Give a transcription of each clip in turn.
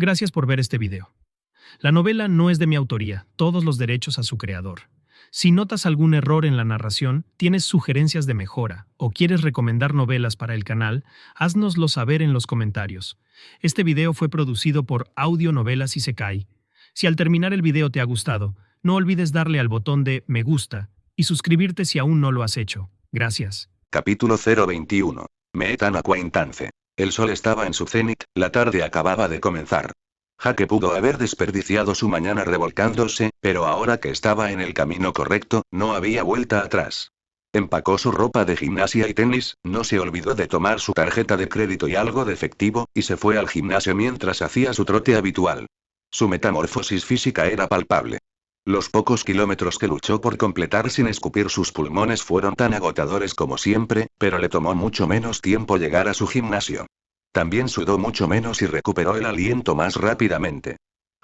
Gracias por ver este video. La novela no es de mi autoría, todos los derechos a su creador. Si notas algún error en la narración, tienes sugerencias de mejora o quieres recomendar novelas para el canal, haznoslo saber en los comentarios. Este video fue producido por Audio Novelas Isekai. Si al terminar el video te ha gustado, no olvides darle al botón de me gusta y suscribirte si aún no lo has hecho. Gracias. Capítulo 021. Meetan Acquaintance. El sol estaba en su cenit, la tarde acababa de comenzar. Jake pudo haber desperdiciado su mañana revolcándose, pero ahora que estaba en el camino correcto, no había vuelta atrás. Empacó su ropa de gimnasia y tenis, no se olvidó de tomar su tarjeta de crédito y algo de efectivo, y se fue al gimnasio mientras hacía su trote habitual. Su metamorfosis física era palpable. Los pocos kilómetros que luchó por completar sin escupir sus pulmones fueron tan agotadores como siempre, pero le tomó mucho menos tiempo llegar a su gimnasio. También sudó mucho menos y recuperó el aliento más rápidamente.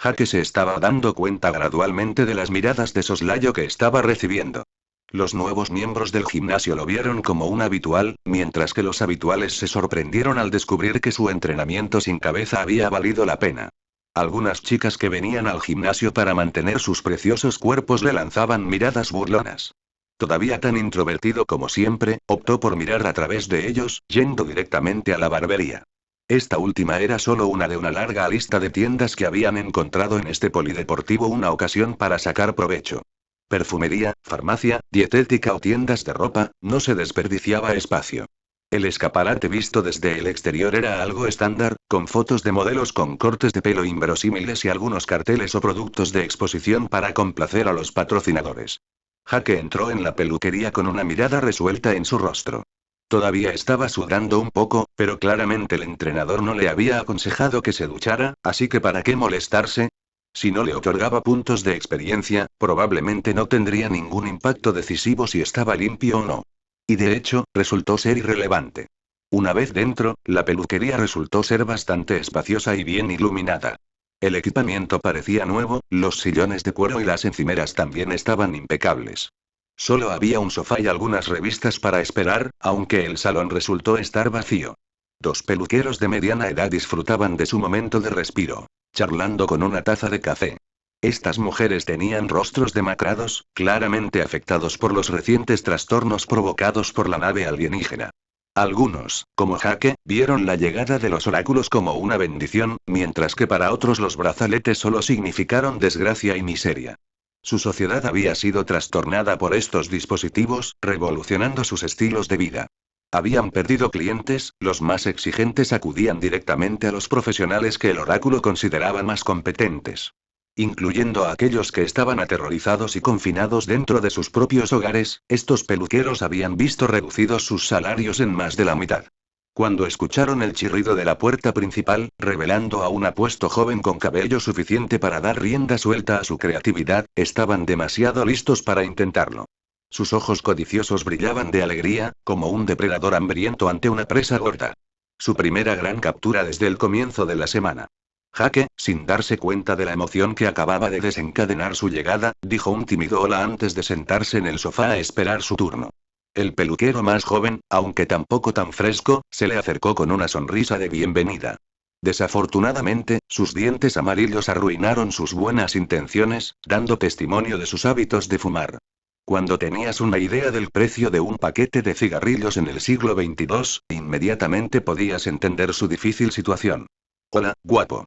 Jake se estaba dando cuenta gradualmente de las miradas de soslayo que estaba recibiendo. Los nuevos miembros del gimnasio lo vieron como un habitual, mientras que los habituales se sorprendieron al descubrir que su entrenamiento sin cabeza había valido la pena. Algunas chicas que venían al gimnasio para mantener sus preciosos cuerpos le lanzaban miradas burlonas. Todavía tan introvertido como siempre, optó por mirar a través de ellos, yendo directamente a la barbería. Esta última era solo una de una larga lista de tiendas que habían encontrado en este polideportivo una ocasión para sacar provecho. Perfumería, farmacia, dietética o tiendas de ropa, no se desperdiciaba espacio. El escaparate visto desde el exterior era algo estándar, con fotos de modelos con cortes de pelo inverosímiles y algunos carteles o productos de exposición para complacer a los patrocinadores. Jake entró en la peluquería con una mirada resuelta en su rostro. Todavía estaba sudando un poco, pero claramente el entrenador no le había aconsejado que se duchara, así que ¿para qué molestarse? Si no le otorgaba puntos de experiencia, probablemente no tendría ningún impacto decisivo si estaba limpio o no. Y de hecho, resultó ser irrelevante. Una vez dentro, la peluquería resultó ser bastante espaciosa y bien iluminada. El equipamiento parecía nuevo, los sillones de cuero y las encimeras también estaban impecables. Solo había un sofá y algunas revistas para esperar, aunque el salón resultó estar vacío. Dos peluqueros de mediana edad disfrutaban de su momento de respiro, charlando con una taza de café. Estas mujeres tenían rostros demacrados, claramente afectados por los recientes trastornos provocados por la nave alienígena. Algunos, como Jake, vieron la llegada de los oráculos como una bendición, mientras que para otros los brazaletes solo significaron desgracia y miseria. Su sociedad había sido trastornada por estos dispositivos, revolucionando sus estilos de vida. Habían perdido clientes, los más exigentes acudían directamente a los profesionales que el oráculo consideraba más competentes. Incluyendo a aquellos que estaban aterrorizados y confinados dentro de sus propios hogares, estos peluqueros habían visto reducidos sus salarios en más de la mitad. Cuando escucharon el chirrido de la puerta principal, revelando a un apuesto joven con cabello suficiente para dar rienda suelta a su creatividad, estaban demasiado listos para intentarlo. Sus ojos codiciosos brillaban de alegría, como un depredador hambriento ante una presa gorda. Su primera gran captura desde el comienzo de la semana. Jake, sin darse cuenta de la emoción que acababa de desencadenar su llegada, dijo un tímido hola antes de sentarse en el sofá a esperar su turno. El peluquero más joven, aunque tampoco tan fresco, se le acercó con una sonrisa de bienvenida. Desafortunadamente, sus dientes amarillos arruinaron sus buenas intenciones, dando testimonio de sus hábitos de fumar. Cuando tenías una idea del precio de un paquete de cigarrillos en el siglo XXII, inmediatamente podías entender su difícil situación. Hola, guapo.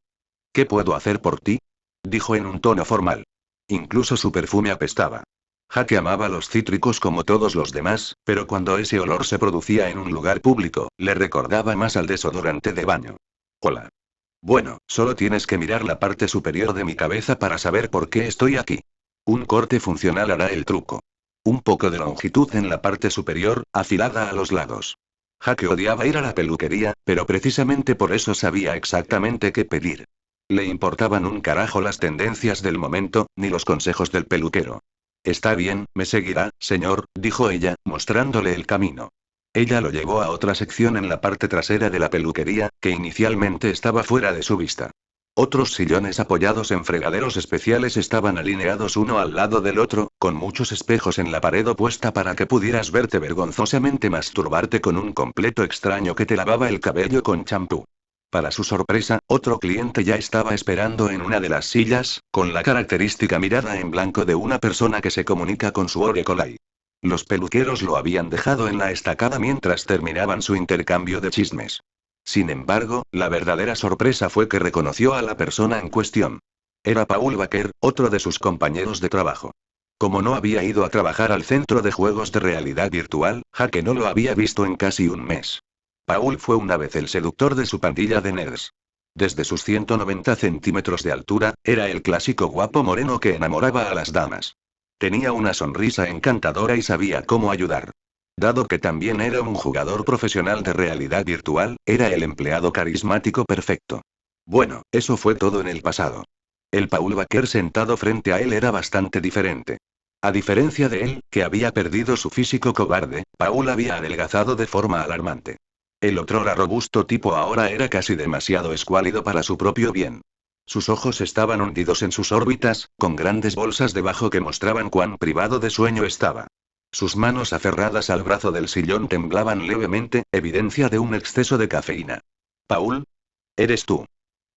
¿Qué puedo hacer por ti? Dijo en un tono formal. Incluso su perfume apestaba. Jake amaba los cítricos como todos los demás, pero cuando ese olor se producía en un lugar público, le recordaba más al desodorante de baño. Hola. Bueno, solo tienes que mirar la parte superior de mi cabeza para saber por qué estoy aquí. Un corte funcional hará el truco. Un poco de longitud en la parte superior, afilada a los lados. Jake odiaba ir a la peluquería, pero precisamente por eso sabía exactamente qué pedir. Le importaban un carajo las tendencias del momento, ni los consejos del peluquero. Está bien, me seguirá, señor, dijo ella, mostrándole el camino. Ella lo llevó a otra sección en la parte trasera de la peluquería, que inicialmente estaba fuera de su vista. Otros sillones apoyados en fregaderos especiales estaban alineados uno al lado del otro, con muchos espejos en la pared opuesta para que pudieras verte vergonzosamente masturbarte con un completo extraño que te lavaba el cabello con champú. Para su sorpresa, otro cliente ya estaba esperando en una de las sillas, con la característica mirada en blanco de una persona que se comunica con su Orecolai. Los peluqueros lo habían dejado en la estacada mientras terminaban su intercambio de chismes. Sin embargo, la verdadera sorpresa fue que reconoció a la persona en cuestión. Era Paul Baker, otro de sus compañeros de trabajo. Como no había ido a trabajar al centro de juegos de realidad virtual, Jake no lo había visto en casi un mes. Paul fue una vez el seductor de su pandilla de nerds. Desde sus 190 centímetros de altura, era el clásico guapo moreno que enamoraba a las damas. Tenía una sonrisa encantadora y sabía cómo ayudar. Dado que también era un jugador profesional de realidad virtual, era el empleado carismático perfecto. Bueno, eso fue todo en el pasado. El Paul Baker sentado frente a él era bastante diferente. A diferencia de él, que había perdido su físico cobarde, Paul había adelgazado de forma alarmante. El otrora robusto tipo ahora era casi demasiado escuálido para su propio bien. Sus ojos estaban hundidos en sus órbitas, con grandes bolsas debajo que mostraban cuán privado de sueño estaba. Sus manos aferradas al brazo del sillón temblaban levemente, evidencia de un exceso de cafeína. «Paul, ¿eres tú?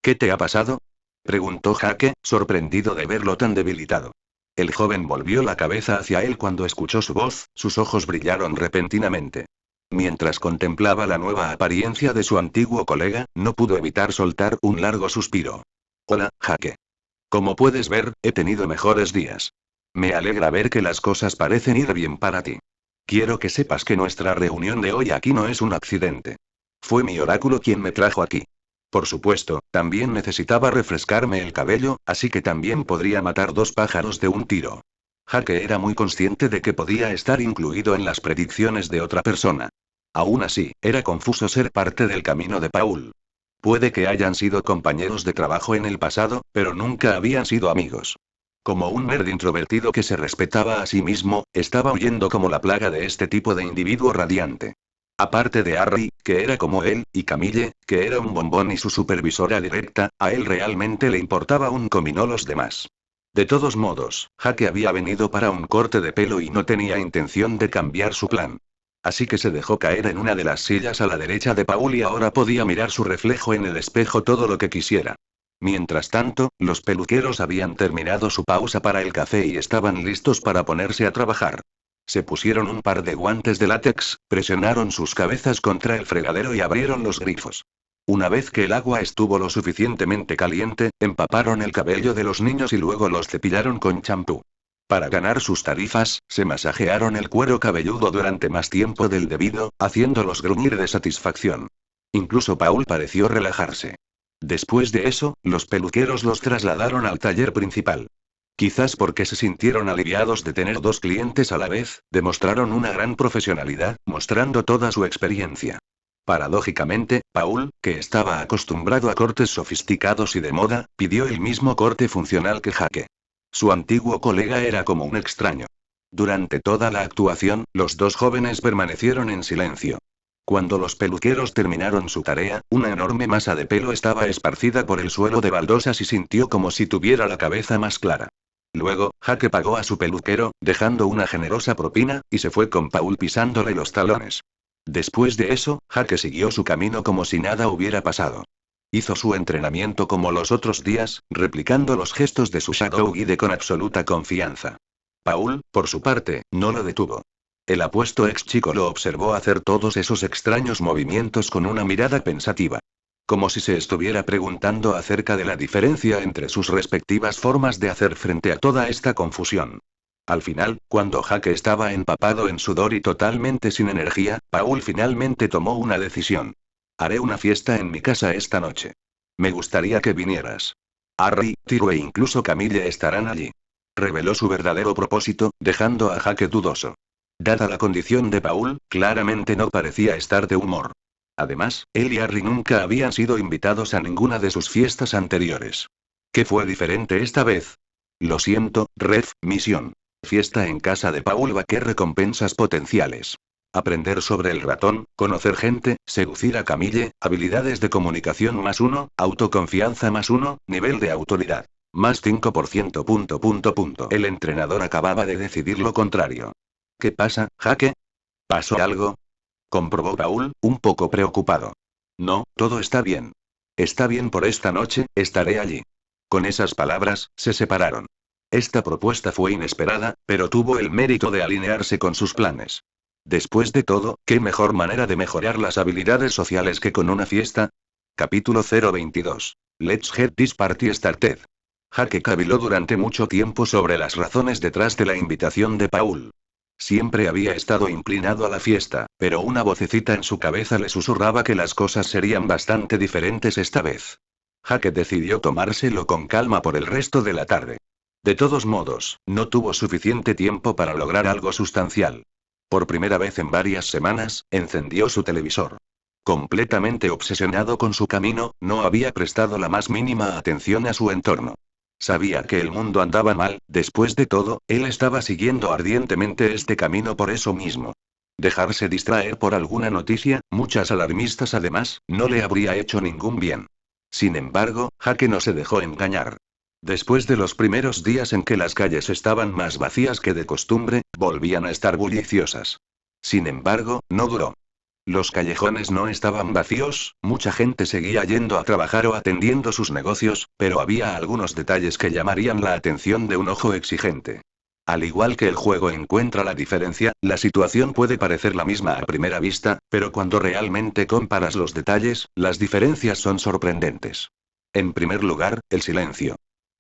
¿Qué te ha pasado?», preguntó Jake, sorprendido de verlo tan debilitado. El joven volvió la cabeza hacia él cuando escuchó su voz, sus ojos brillaron repentinamente. Mientras contemplaba la nueva apariencia de su antiguo colega, no pudo evitar soltar un largo suspiro. «Hola, Jake. Como puedes ver, he tenido mejores días. Me alegra ver que las cosas parecen ir bien para ti. Quiero que sepas que nuestra reunión de hoy aquí no es un accidente. Fue mi oráculo quien me trajo aquí. Por supuesto, también necesitaba refrescarme el cabello, así que también podría matar dos pájaros de un tiro». Jake era muy consciente de que podía estar incluido en las predicciones de otra persona. Aún así, era confuso ser parte del camino de Paul. Puede que hayan sido compañeros de trabajo en el pasado, pero nunca habían sido amigos. Como un nerd introvertido que se respetaba a sí mismo, estaba huyendo como la plaga de este tipo de individuo radiante. Aparte de Harry, que era como él, y Camille, que era un bombón y su supervisora directa, a él realmente le importaba un comino los demás. De todos modos, Jake había venido para un corte de pelo y no tenía intención de cambiar su plan. Así que se dejó caer en una de las sillas a la derecha de Paul y ahora podía mirar su reflejo en el espejo todo lo que quisiera. Mientras tanto, los peluqueros habían terminado su pausa para el café y estaban listos para ponerse a trabajar. Se pusieron un par de guantes de látex, presionaron sus cabezas contra el fregadero y abrieron los grifos. Una vez que el agua estuvo lo suficientemente caliente, empaparon el cabello de los niños y luego los cepillaron con champú. Para ganar sus tarifas, se masajearon el cuero cabelludo durante más tiempo del debido, haciéndolos gruñir de satisfacción. Incluso Paul pareció relajarse. Después de eso, los peluqueros los trasladaron al taller principal. Quizás porque se sintieron aliviados de tener dos clientes a la vez, demostraron una gran profesionalidad, mostrando toda su experiencia. Paradójicamente, Paul, que estaba acostumbrado a cortes sofisticados y de moda, pidió el mismo corte funcional que Jake. Su antiguo colega era como un extraño. Durante toda la actuación, los dos jóvenes permanecieron en silencio. Cuando los peluqueros terminaron su tarea, una enorme masa de pelo estaba esparcida por el suelo de baldosas y sintió como si tuviera la cabeza más clara. Luego, Jake pagó a su peluquero, dejando una generosa propina, y se fue con Paul pisándole los talones. Después de eso, Jake siguió su camino como si nada hubiera pasado. Hizo su entrenamiento como los otros días, replicando los gestos de su Shadow Guide con absoluta confianza. Paul, por su parte, no lo detuvo. El apuesto ex chico lo observó hacer todos esos extraños movimientos con una mirada pensativa. Como si se estuviera preguntando acerca de la diferencia entre sus respectivas formas de hacer frente a toda esta confusión. Al final, cuando Jake estaba empapado en sudor y totalmente sin energía, Paul finalmente tomó una decisión. Haré una fiesta en mi casa esta noche. Me gustaría que vinieras. Harry, Tiro e incluso Camille estarán allí. Reveló su verdadero propósito, dejando a Jake dudoso. Dada la condición de Paul, claramente no parecía estar de humor. Además, él y Harry nunca habían sido invitados a ninguna de sus fiestas anteriores. ¿Qué fue diferente esta vez? Lo siento, Ref, misión. Fiesta en casa de Paul Baker, recompensas potenciales. Aprender sobre el ratón, conocer gente, seducir a Camille, habilidades de comunicación +1, autoconfianza +1, nivel de autoridad +5%. El entrenador acababa de decidir lo contrario. ¿Qué pasa, Jake? ¿Pasó algo?, comprobó Paul, un poco preocupado. No, todo está bien. Está bien por esta noche, estaré allí. Con esas palabras, se separaron. Esta propuesta fue inesperada, pero tuvo el mérito de alinearse con sus planes. Después de todo, ¿qué mejor manera de mejorar las habilidades sociales que con una fiesta? Capítulo 022. Let's get this party started. Jake caviló durante mucho tiempo sobre las razones detrás de la invitación de Paul. Siempre había estado inclinado a la fiesta, pero una vocecita en su cabeza le susurraba que las cosas serían bastante diferentes esta vez. Jake decidió tomárselo con calma por el resto de la tarde. De todos modos, no tuvo suficiente tiempo para lograr algo sustancial. Por primera vez en varias semanas, encendió su televisor. Completamente obsesionado con su camino, no había prestado la más mínima atención a su entorno. Sabía que el mundo andaba mal, después de todo, él estaba siguiendo ardientemente este camino por eso mismo. Dejarse distraer por alguna noticia, muchas alarmistas además, no le habría hecho ningún bien. Sin embargo, Jake no se dejó engañar. Después de los primeros días en que las calles estaban más vacías que de costumbre, volvían a estar bulliciosas. Sin embargo, no duró. Los callejones no estaban vacíos, mucha gente seguía yendo a trabajar o atendiendo sus negocios, pero había algunos detalles que llamarían la atención de un ojo exigente. Al igual que el juego encuentra la diferencia, la situación puede parecer la misma a primera vista, pero cuando realmente comparas los detalles, las diferencias son sorprendentes. En primer lugar, el silencio.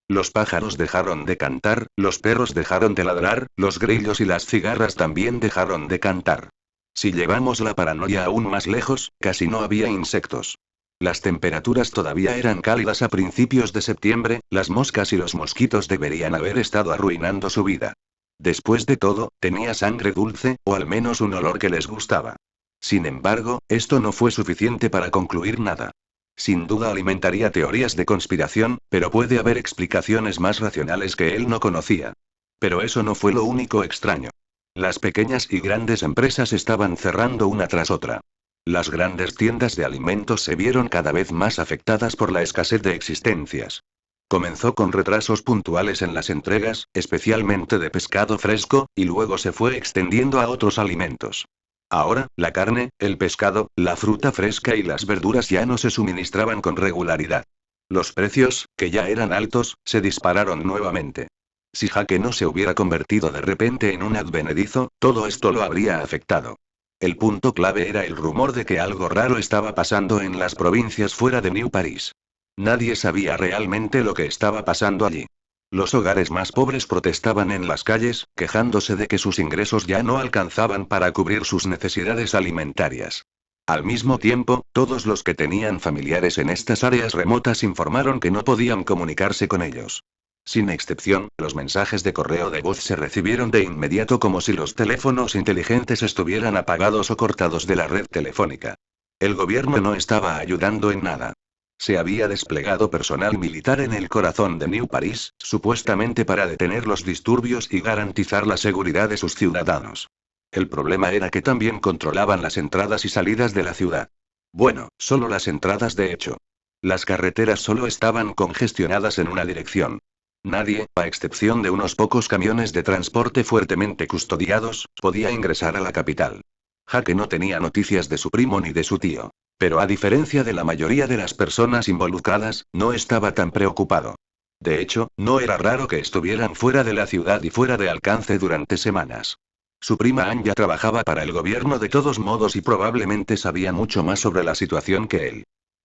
Los pájaros dejaron de cantar, los perros dejaron de ladrar, los grillos y las cigarras también dejaron de cantar. Si llevamos la paranoia aún más lejos, casi no había insectos. Las temperaturas todavía eran cálidas a principios de septiembre, las moscas y los mosquitos deberían haber estado arruinando su vida. Después de todo, tenía sangre dulce, o al menos un olor que les gustaba. Sin embargo, esto no fue suficiente para concluir nada. Sin duda alimentaría teorías de conspiración, pero puede haber explicaciones más racionales que él no conocía. Pero eso no fue lo único extraño. Las pequeñas y grandes empresas estaban cerrando una tras otra. Las grandes tiendas de alimentos se vieron cada vez más afectadas por la escasez de existencias. Comenzó con retrasos puntuales en las entregas, especialmente de pescado fresco, y luego se fue extendiendo a otros alimentos. Ahora, la carne, el pescado, la fruta fresca y las verduras ya no se suministraban con regularidad. Los precios, que ya eran altos, se dispararon nuevamente. Si Jake no se hubiera convertido de repente en un advenedizo, todo esto lo habría afectado. El punto clave era el rumor de que algo raro estaba pasando en las provincias fuera de New Paris. Nadie sabía realmente lo que estaba pasando allí. Los hogares más pobres protestaban en las calles, quejándose de que sus ingresos ya no alcanzaban para cubrir sus necesidades alimentarias. Al mismo tiempo, todos los que tenían familiares en estas áreas remotas informaron que no podían comunicarse con ellos. Sin excepción, los mensajes de correo de voz se recibieron de inmediato como si los teléfonos inteligentes estuvieran apagados o cortados de la red telefónica. El gobierno no estaba ayudando en nada. Se había desplegado personal militar en el corazón de New Paris, supuestamente para detener los disturbios y garantizar la seguridad de sus ciudadanos. El problema era que también controlaban las entradas y salidas de la ciudad. Bueno, solo las entradas de hecho. Las carreteras solo estaban congestionadas en una dirección. Nadie, a excepción de unos pocos camiones de transporte fuertemente custodiados, podía ingresar a la capital. Jake no tenía noticias de su primo ni de su tío. Pero a diferencia de la mayoría de las personas involucradas, no estaba tan preocupado. De hecho, no era raro que estuvieran fuera de la ciudad y fuera de alcance durante semanas. Su prima Anya trabajaba para el gobierno de todos modos y probablemente sabía mucho más sobre la situación que él.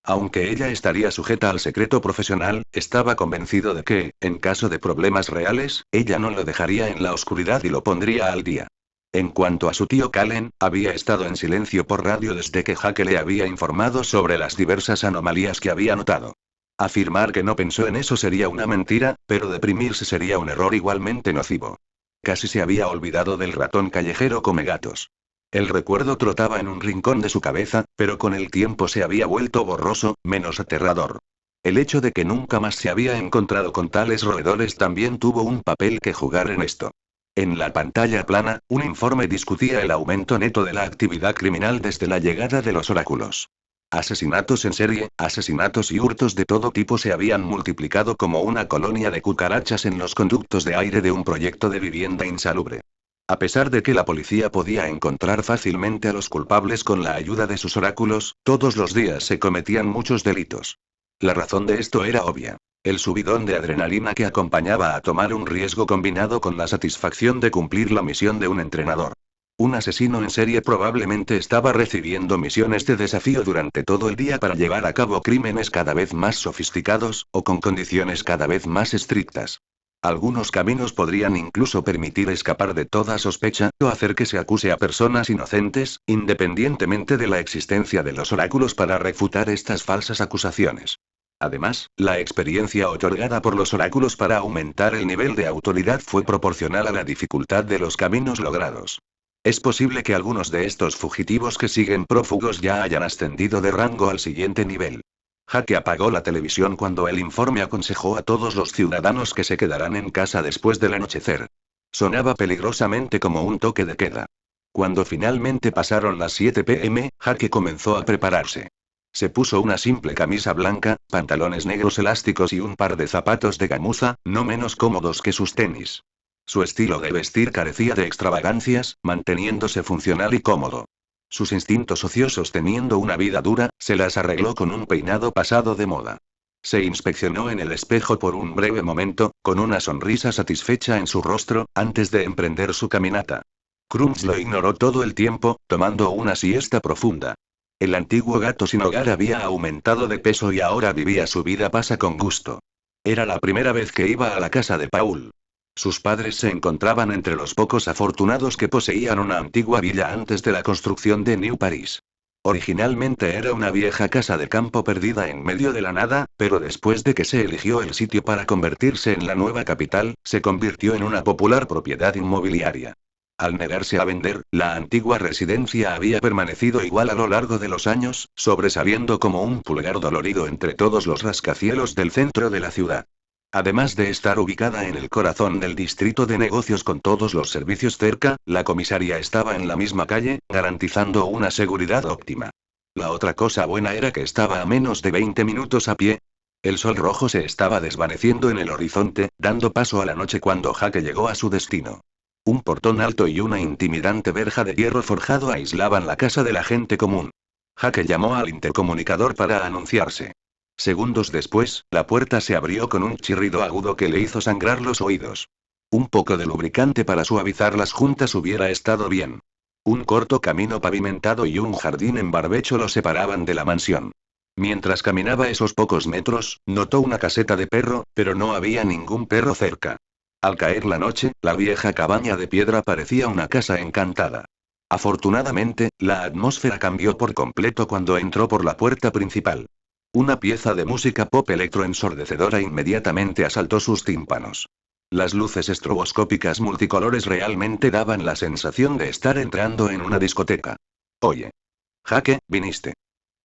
Aunque ella estaría sujeta al secreto profesional, estaba convencido de que, en caso de problemas reales, ella no lo dejaría en la oscuridad y lo pondría al día. En cuanto a su tío Kallen, había estado en silencio por radio desde que Jake le había informado sobre las diversas anomalías que había notado. Afirmar que no pensó en eso sería una mentira, pero deprimirse sería un error igualmente nocivo. Casi se había olvidado del ratón callejero come gatos. El recuerdo trotaba en un rincón de su cabeza, pero con el tiempo se había vuelto borroso, menos aterrador. El hecho de que nunca más se había encontrado con tales roedores también tuvo un papel que jugar en esto. En la pantalla plana, un informe discutía el aumento neto de la actividad criminal desde la llegada de los oráculos. Asesinatos en serie, asesinatos y hurtos de todo tipo se habían multiplicado como una colonia de cucarachas en los conductos de aire de un proyecto de vivienda insalubre. A pesar de que la policía podía encontrar fácilmente a los culpables con la ayuda de sus oráculos, todos los días se cometían muchos delitos. La razón de esto era obvia. El subidón de adrenalina que acompañaba a tomar un riesgo combinado con la satisfacción de cumplir la misión de un entrenador. Un asesino en serie probablemente estaba recibiendo misiones de desafío durante todo el día para llevar a cabo crímenes cada vez más sofisticados, o con condiciones cada vez más estrictas. Algunos caminos podrían incluso permitir escapar de toda sospecha, o hacer que se acuse a personas inocentes, independientemente de la existencia de los oráculos para refutar estas falsas acusaciones. Además, la experiencia otorgada por los oráculos para aumentar el nivel de autoridad fue proporcional a la dificultad de los caminos logrados. Es posible que algunos de estos fugitivos que siguen prófugos ya hayan ascendido de rango al siguiente nivel. Jake apagó la televisión cuando el informe aconsejó a todos los ciudadanos que se quedarán en casa después del anochecer. Sonaba peligrosamente como un toque de queda. Cuando finalmente pasaron las 7 p.m., Jake comenzó a prepararse. Se puso una simple camisa blanca, pantalones negros elásticos y un par de zapatos de gamuza, no menos cómodos que sus tenis. Su estilo de vestir carecía de extravagancias, manteniéndose funcional y cómodo. Sus instintos ociosos teniendo una vida dura, se las arregló con un peinado pasado de moda. Se inspeccionó en el espejo por un breve momento, con una sonrisa satisfecha en su rostro, antes de emprender su caminata. Crumbs lo ignoró todo el tiempo, tomando una siesta profunda. El antiguo gato sin hogar había aumentado de peso y ahora vivía su vida pasa con gusto. Era la primera vez que iba a la casa de Paul. Sus padres se encontraban entre los pocos afortunados que poseían una antigua villa antes de la construcción de New Paris. Originalmente era una vieja casa de campo perdida en medio de la nada, pero después de que se eligió el sitio para convertirse en la nueva capital, se convirtió en una popular propiedad inmobiliaria. Al negarse a vender, la antigua residencia había permanecido igual a lo largo de los años, sobresaliendo como un pulgar dolorido entre todos los rascacielos del centro de la ciudad. Además de estar ubicada en el corazón del distrito de negocios con todos los servicios cerca, la comisaría estaba en la misma calle, garantizando una seguridad óptima. La otra cosa buena era que estaba a menos de 20 minutos a pie. El sol rojo se estaba desvaneciendo en el horizonte, dando paso a la noche cuando Jake llegó a su destino. Un portón alto y una intimidante verja de hierro forjado aislaban la casa de la gente común. Jake llamó al intercomunicador para anunciarse. Segundos después, la puerta se abrió con un chirrido agudo que le hizo sangrar los oídos. Un poco de lubricante para suavizar las juntas hubiera estado bien. Un corto camino pavimentado y un jardín en barbecho lo separaban de la mansión. Mientras caminaba esos pocos metros, notó una caseta de perro, pero no había ningún perro cerca. Al caer la noche, la vieja cabaña de piedra parecía una casa encantada. Afortunadamente, la atmósfera cambió por completo cuando entró por la puerta principal. Una pieza de música pop electro ensordecedora inmediatamente asaltó sus tímpanos. Las luces estroboscópicas multicolores realmente daban la sensación de estar entrando en una discoteca. Oye. Jake, viniste.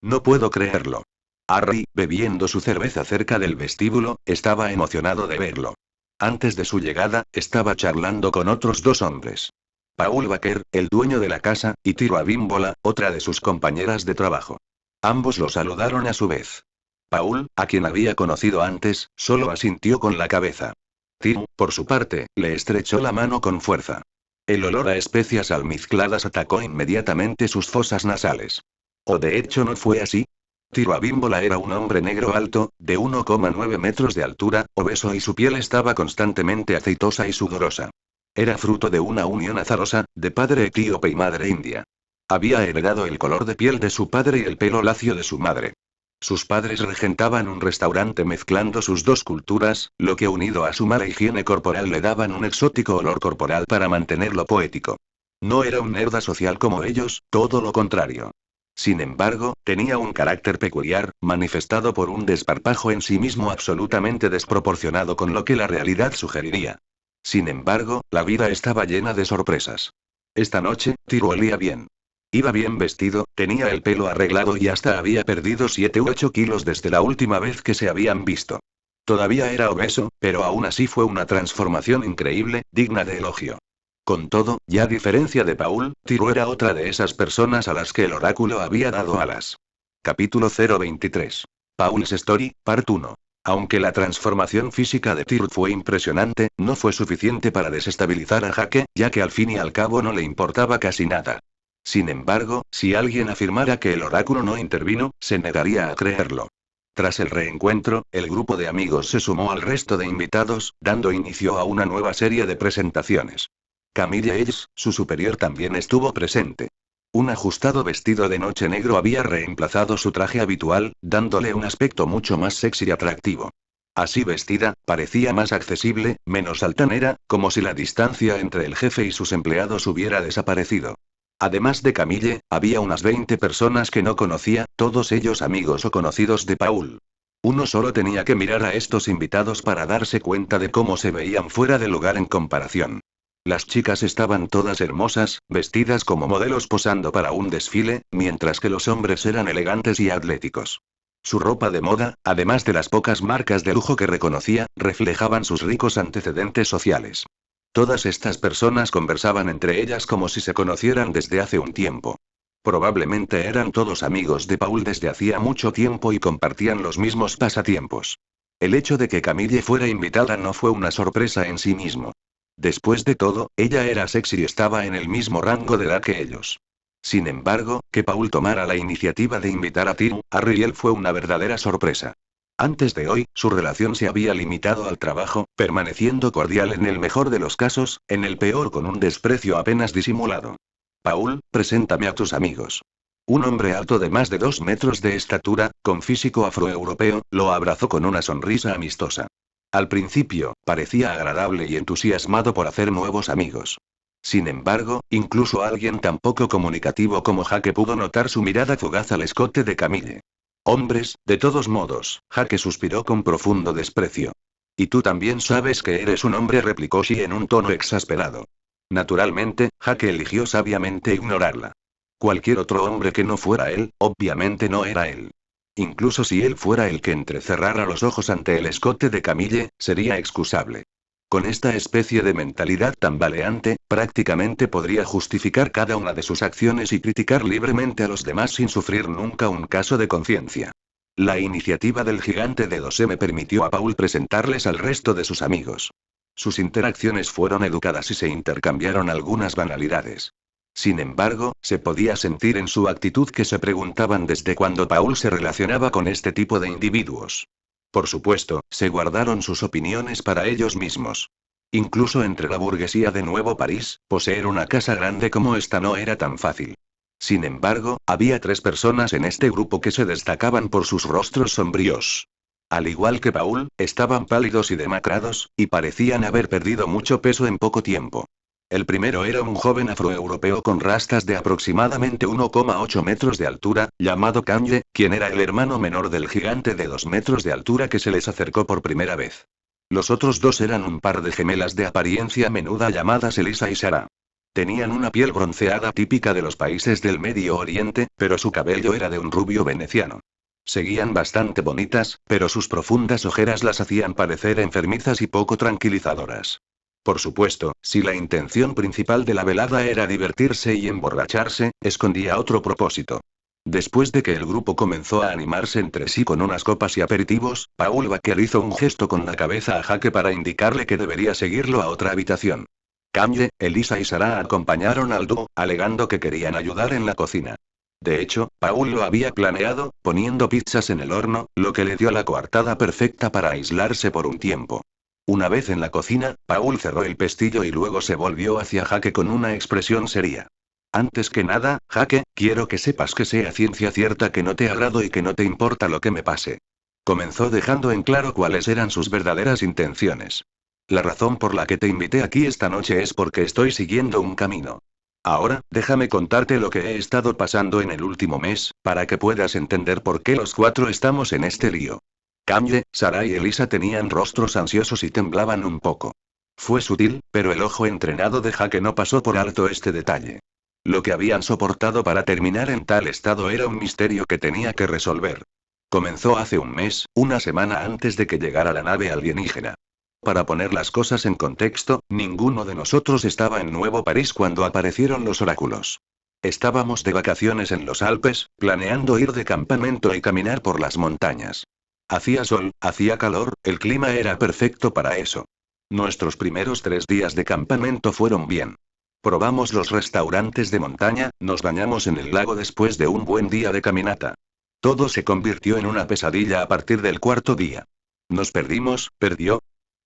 No puedo creerlo. Harry, bebiendo su cerveza cerca del vestíbulo, estaba emocionado de verlo. Antes de su llegada, estaba charlando con otros dos hombres. Paul Baker, el dueño de la casa, y Tiro Abímbola, otra de sus compañeras de trabajo. Ambos lo saludaron a su vez. Paul, a quien había conocido antes, solo asintió con la cabeza. Tiro, por su parte, le estrechó la mano con fuerza. El olor a especias almizcladas atacó inmediatamente sus fosas nasales. ¿O de hecho no fue así? Tiro Abímbola era un hombre negro alto, de 1,9 metros de altura, obeso y su piel estaba constantemente aceitosa y sudorosa. Era fruto de una unión azarosa, de padre etíope y madre india. Había heredado el color de piel de su padre y el pelo lacio de su madre. Sus padres regentaban un restaurante mezclando sus dos culturas, lo que unido a su mala higiene corporal le daban un exótico olor corporal para mantenerlo poético. No era un nerd social como ellos, todo lo contrario. Sin embargo, tenía un carácter peculiar, manifestado por un desparpajo en sí mismo absolutamente desproporcionado con lo que la realidad sugeriría. Sin embargo, la vida estaba llena de sorpresas. Esta noche, Tiro olía bien. Iba bien vestido, tenía el pelo arreglado y hasta había perdido 7 u 8 kilos desde la última vez que se habían visto. Todavía era obeso, pero aún así fue una transformación increíble, digna de elogio. Con todo, ya a diferencia de Paul, Tiro era otra de esas personas a las que el oráculo había dado alas. Capítulo 023. Paul's Story, Part 1. Aunque la transformación física de Tiro fue impresionante, no fue suficiente para desestabilizar a Jake, ya que al fin y al cabo no le importaba casi nada. Sin embargo, si alguien afirmara que el oráculo no intervino, se negaría a creerlo. Tras el reencuentro, el grupo de amigos se sumó al resto de invitados, dando inicio a una nueva serie de presentaciones. Camille Ellis, su superior, también estuvo presente. Un ajustado vestido de noche negro había reemplazado su traje habitual, dándole un aspecto mucho más sexy y atractivo. Así vestida, parecía más accesible, menos altanera, como si la distancia entre el jefe y sus empleados hubiera desaparecido. Además de Camille, había unas 20 personas que no conocía, todos ellos amigos o conocidos de Paul. Uno solo tenía que mirar a estos invitados para darse cuenta de cómo se veían fuera de lugar en comparación. Las chicas estaban todas hermosas, vestidas como modelos posando para un desfile, mientras que los hombres eran elegantes y atléticos. Su ropa de moda, además de las pocas marcas de lujo que reconocía, reflejaban sus ricos antecedentes sociales. Todas estas personas conversaban entre ellas como si se conocieran desde hace un tiempo. Probablemente eran todos amigos de Paul desde hacía mucho tiempo y compartían los mismos pasatiempos. El hecho de que Camille fuera invitada no fue una sorpresa en sí mismo. Después de todo, ella era sexy y estaba en el mismo rango de edad que ellos. Sin embargo, que Paul tomara la iniciativa de invitar a Tim, a Riel, fue una verdadera sorpresa. Antes de hoy, su relación se había limitado al trabajo, permaneciendo cordial en el mejor de los casos, en el peor con un desprecio apenas disimulado. Paul, preséntame a tus amigos. Un hombre alto de más de 2 metros de estatura, con físico afroeuropeo, lo abrazó con una sonrisa amistosa. Al principio, parecía agradable y entusiasmado por hacer nuevos amigos. Sin embargo, incluso alguien tan poco comunicativo como Jake pudo notar su mirada fugaz al escote de Camille. Hombres, de todos modos, Jake suspiró con profundo desprecio. Y tú también sabes que eres un hombre, replicó Shi en un tono exasperado. Naturalmente, Jake eligió sabiamente ignorarla. Cualquier otro hombre que no fuera él, obviamente no era él. Incluso si él fuera el que entrecerrara los ojos ante el escote de Camille, sería excusable. Con esta especie de mentalidad tambaleante, prácticamente podría justificar cada una de sus acciones y criticar libremente a los demás sin sufrir nunca un caso de conciencia. La iniciativa del gigante de 2M permitió a Paul presentarles al resto de sus amigos. Sus interacciones fueron educadas y se intercambiaron algunas banalidades. Sin embargo, se podía sentir en su actitud que se preguntaban desde cuándo Paul se relacionaba con este tipo de individuos. Por supuesto, se guardaron sus opiniones para ellos mismos. Incluso entre la burguesía de Nuevo París, poseer una casa grande como esta no era tan fácil. Sin embargo, había 3 personas en este grupo que se destacaban por sus rostros sombríos. Al igual que Paul, estaban pálidos y demacrados, y parecían haber perdido mucho peso en poco tiempo. El primero era un joven afroeuropeo con rastas de aproximadamente 1,8 metros de altura, llamado Kanye, quien era el hermano menor del gigante de 2 metros de altura que se les acercó por primera vez. Los otros 2 eran un par de gemelas de apariencia menuda llamadas Elisa y Sarah. Tenían una piel bronceada típica de los países del Medio Oriente, pero su cabello era de un rubio veneciano. Seguían bastante bonitas, pero sus profundas ojeras las hacían parecer enfermizas y poco tranquilizadoras. Por supuesto, si la intención principal de la velada era divertirse y emborracharse, escondía otro propósito. Después de que el grupo comenzó a animarse entre sí con unas copas y aperitivos, Paul Baker hizo un gesto con la cabeza a Jake para indicarle que debería seguirlo a otra habitación. Kanye, Elisa y Sarah acompañaron al dúo, alegando que querían ayudar en la cocina. De hecho, Paul lo había planeado, poniendo pizzas en el horno, lo que le dio la coartada perfecta para aislarse por un tiempo. Una vez en la cocina, Paul cerró el pestillo y luego se volvió hacia Jake con una expresión seria. Antes que nada, Jake, quiero que sepas que sea ciencia cierta que no te agrado y que no te importa lo que me pase. Comenzó dejando en claro cuáles eran sus verdaderas intenciones. La razón por la que te invité aquí esta noche es porque estoy siguiendo un camino. Ahora, déjame contarte lo que he estado pasando en el último mes, para que puedas entender por qué los 4 estamos en este lío. Kanye, Sarah y Elisa tenían rostros ansiosos y temblaban un poco. Fue sutil, pero el ojo entrenado de Jake no pasó por alto este detalle. Lo que habían soportado para terminar en tal estado era un misterio que tenía que resolver. Comenzó hace un mes, una semana antes de que llegara la nave alienígena. Para poner las cosas en contexto, ninguno de nosotros estaba en Nuevo París cuando aparecieron los oráculos. Estábamos de vacaciones en los Alpes, planeando ir de campamento y caminar por las montañas. Hacía sol, hacía calor, el clima era perfecto para eso. Nuestros primeros 3 días de campamento fueron bien. Probamos los restaurantes de montaña, nos bañamos en el lago después de un buen día de caminata. Todo se convirtió en una pesadilla a partir del cuarto día. Nos perdimos, perdió.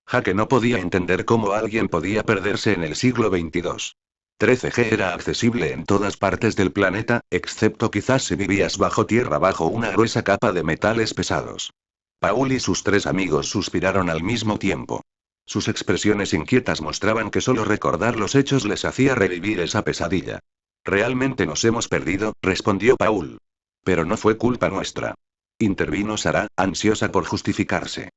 Jake no podía entender cómo alguien podía perderse en el siglo XXII. 13G era accesible en todas partes del planeta, excepto quizás si vivías bajo tierra bajo una gruesa capa de metales pesados. Paul y sus 3 amigos suspiraron al mismo tiempo. Sus expresiones inquietas mostraban que solo recordar los hechos les hacía revivir esa pesadilla. Realmente nos hemos perdido, respondió Paul. Pero no fue culpa nuestra. Intervino Sarah, ansiosa por justificarse.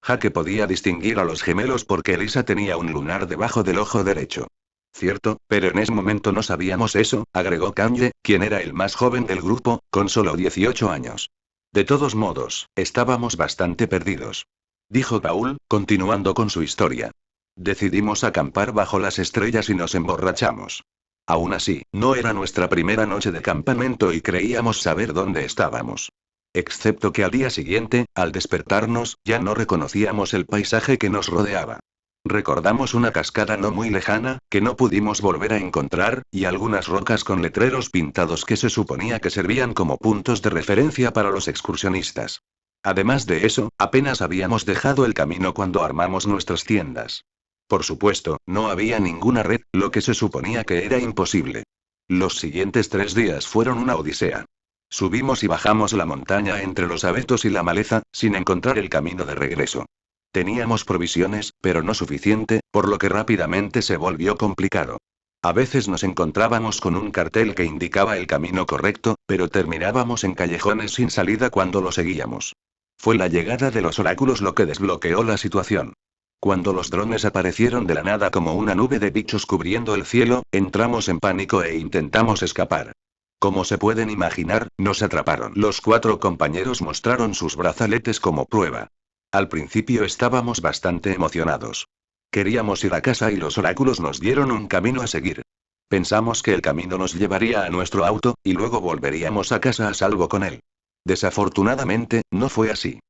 Jake podía distinguir a los gemelos porque Elisa tenía un lunar debajo del ojo derecho. Cierto, pero en ese momento no sabíamos eso, agregó Kanye, quien era el más joven del grupo, con solo 18 años. De todos modos, estábamos bastante perdidos. Dijo Paul, continuando con su historia. Decidimos acampar bajo las estrellas y nos emborrachamos. Aún así, no era nuestra primera noche de campamento y creíamos saber dónde estábamos. Excepto que al día siguiente, al despertarnos, ya no reconocíamos el paisaje que nos rodeaba. Recordamos una cascada no muy lejana, que no pudimos volver a encontrar, y algunas rocas con letreros pintados que se suponía que servían como puntos de referencia para los excursionistas. Además de eso, apenas habíamos dejado el camino cuando armamos nuestras tiendas. Por supuesto, no había ninguna red, lo que se suponía que era imposible. Los siguientes 3 días fueron una odisea. Subimos y bajamos la montaña entre los abetos y la maleza, sin encontrar el camino de regreso. Teníamos provisiones, pero no suficiente, por lo que rápidamente se volvió complicado. A veces nos encontrábamos con un cartel que indicaba el camino correcto, pero terminábamos en callejones sin salida cuando lo seguíamos. Fue la llegada de los oráculos lo que desbloqueó la situación. Cuando los drones aparecieron de la nada como una nube de bichos cubriendo el cielo, entramos en pánico e intentamos escapar. Como se pueden imaginar, nos atraparon. Los 4 compañeros mostraron sus brazaletes como prueba. Al principio estábamos bastante emocionados. Queríamos ir a casa y los oráculos nos dieron un camino a seguir. Pensamos que el camino nos llevaría a nuestro auto, y luego volveríamos a casa a salvo con él. Desafortunadamente, no fue así.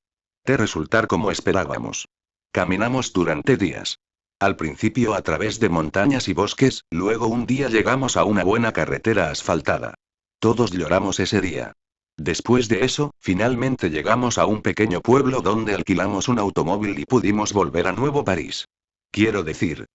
De resultar como esperábamos. Caminamos durante días. Al principio a través de montañas y bosques, luego un día llegamos a una buena carretera asfaltada. Todos lloramos ese día. Después de eso, finalmente llegamos a un pequeño pueblo donde alquilamos un automóvil y pudimos volver a Nuevo París. Quiero decir,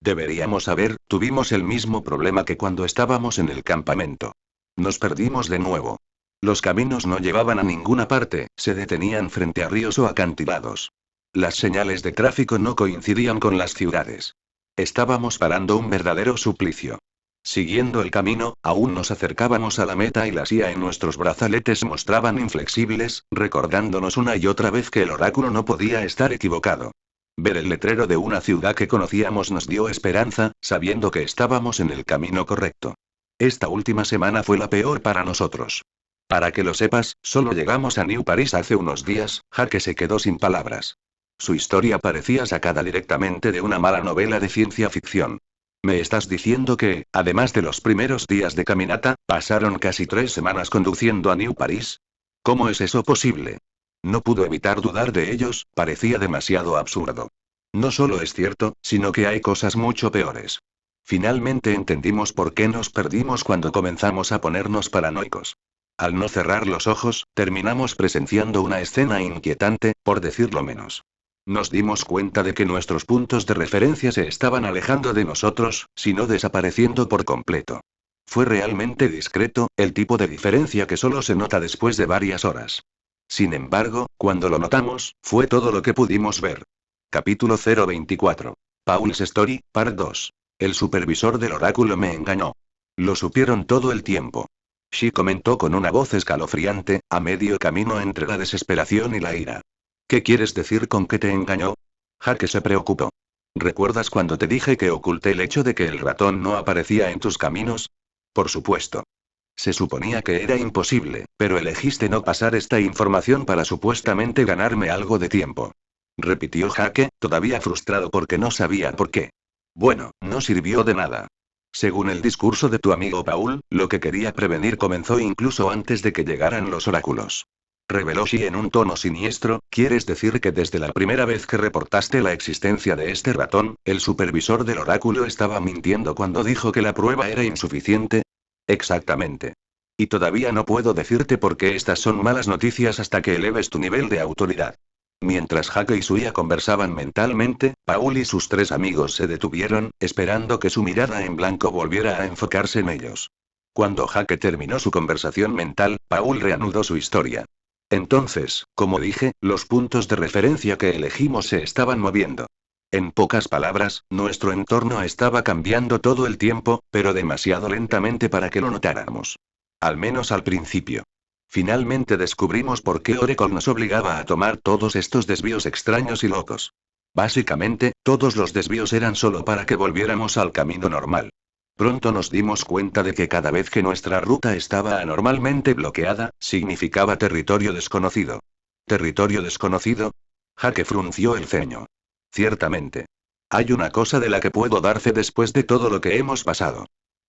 tuvimos el mismo problema que cuando estábamos en el campamento. Nos perdimos de nuevo. Los caminos no llevaban a ninguna parte, se detenían frente a ríos o acantilados. Las señales de tráfico no coincidían con las ciudades. Estábamos parando un verdadero suplicio. Siguiendo el camino, aún nos acercábamos a la meta y las IA en nuestros brazaletes mostraban inflexibles, recordándonos una y otra vez que el oráculo no podía estar equivocado. Ver el letrero de una ciudad que conocíamos nos dio esperanza, sabiendo que estábamos en el camino correcto. Esta última semana fue la peor para nosotros. Para que lo sepas, solo llegamos a New Paris hace unos días. Jake se quedó sin palabras. Su historia parecía sacada directamente de una mala novela de ciencia ficción. ¿Me estás diciendo que, además de los primeros días de caminata, pasaron casi 3 semanas conduciendo a New Paris? ¿Cómo es eso posible? No pudo evitar dudar de ellos, parecía demasiado absurdo. No solo es cierto, sino que hay cosas mucho peores. Finalmente entendimos por qué nos perdimos cuando comenzamos a ponernos paranoicos. Al no cerrar los ojos, terminamos presenciando una escena inquietante, por decirlo menos. Nos dimos cuenta de que nuestros puntos de referencia se estaban alejando de nosotros, si no desapareciendo por completo. Fue realmente discreto, el tipo de diferencia que solo se nota después de varias horas. Sin embargo, cuando lo notamos, fue todo lo que pudimos ver. Capítulo 024. Paul's Story, Part 2. El supervisor del oráculo me engañó. Lo supieron todo el tiempo. Shi comentó con una voz escalofriante, a medio camino entre la desesperación y la ira. ¿Qué quieres decir con que te engañó? Jake se preocupó. ¿Recuerdas cuando te dije que oculté el hecho de que el ratón no aparecía en tus caminos? Por supuesto. Se suponía que era imposible, pero elegiste no pasar esta información para supuestamente ganarme algo de tiempo. Repitió Jake, todavía frustrado porque no sabía por qué. Bueno, no sirvió de nada. Según el discurso de tu amigo Paul, lo que quería prevenir comenzó incluso antes de que llegaran los oráculos. Reveló Shi en un tono siniestro, ¿quieres decir que desde la primera vez que reportaste la existencia de este ratón, el supervisor del oráculo estaba mintiendo cuando dijo que la prueba era insuficiente? Exactamente. Y todavía no puedo decirte por qué estas son malas noticias hasta que eleves tu nivel de autoridad. Mientras Hake y Suya conversaban mentalmente, Paul y sus 3 amigos se detuvieron, esperando que su mirada en blanco volviera a enfocarse en ellos. Cuando Hake terminó su conversación mental, Paul reanudó su historia. Entonces, como dije, los puntos de referencia que elegimos se estaban moviendo. En pocas palabras, nuestro entorno estaba cambiando todo el tiempo, pero demasiado lentamente para que lo notáramos. Al menos al principio. Finalmente descubrimos por qué Oracle nos obligaba a tomar todos estos desvíos extraños y locos. Básicamente, todos los desvíos eran solo para que volviéramos al camino normal. Pronto nos dimos cuenta de que cada vez que nuestra ruta estaba anormalmente bloqueada, significaba territorio desconocido. ¿Territorio desconocido? Hake frunció el ceño. Ciertamente. Hay una cosa de la que puedo dar fe después de todo lo que hemos pasado.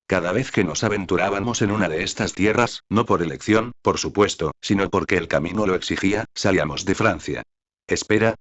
Cada vez que nos aventurábamos en una de estas tierras, no por elección, por supuesto, sino porque el camino lo exigía, salíamos de Francia. Espera,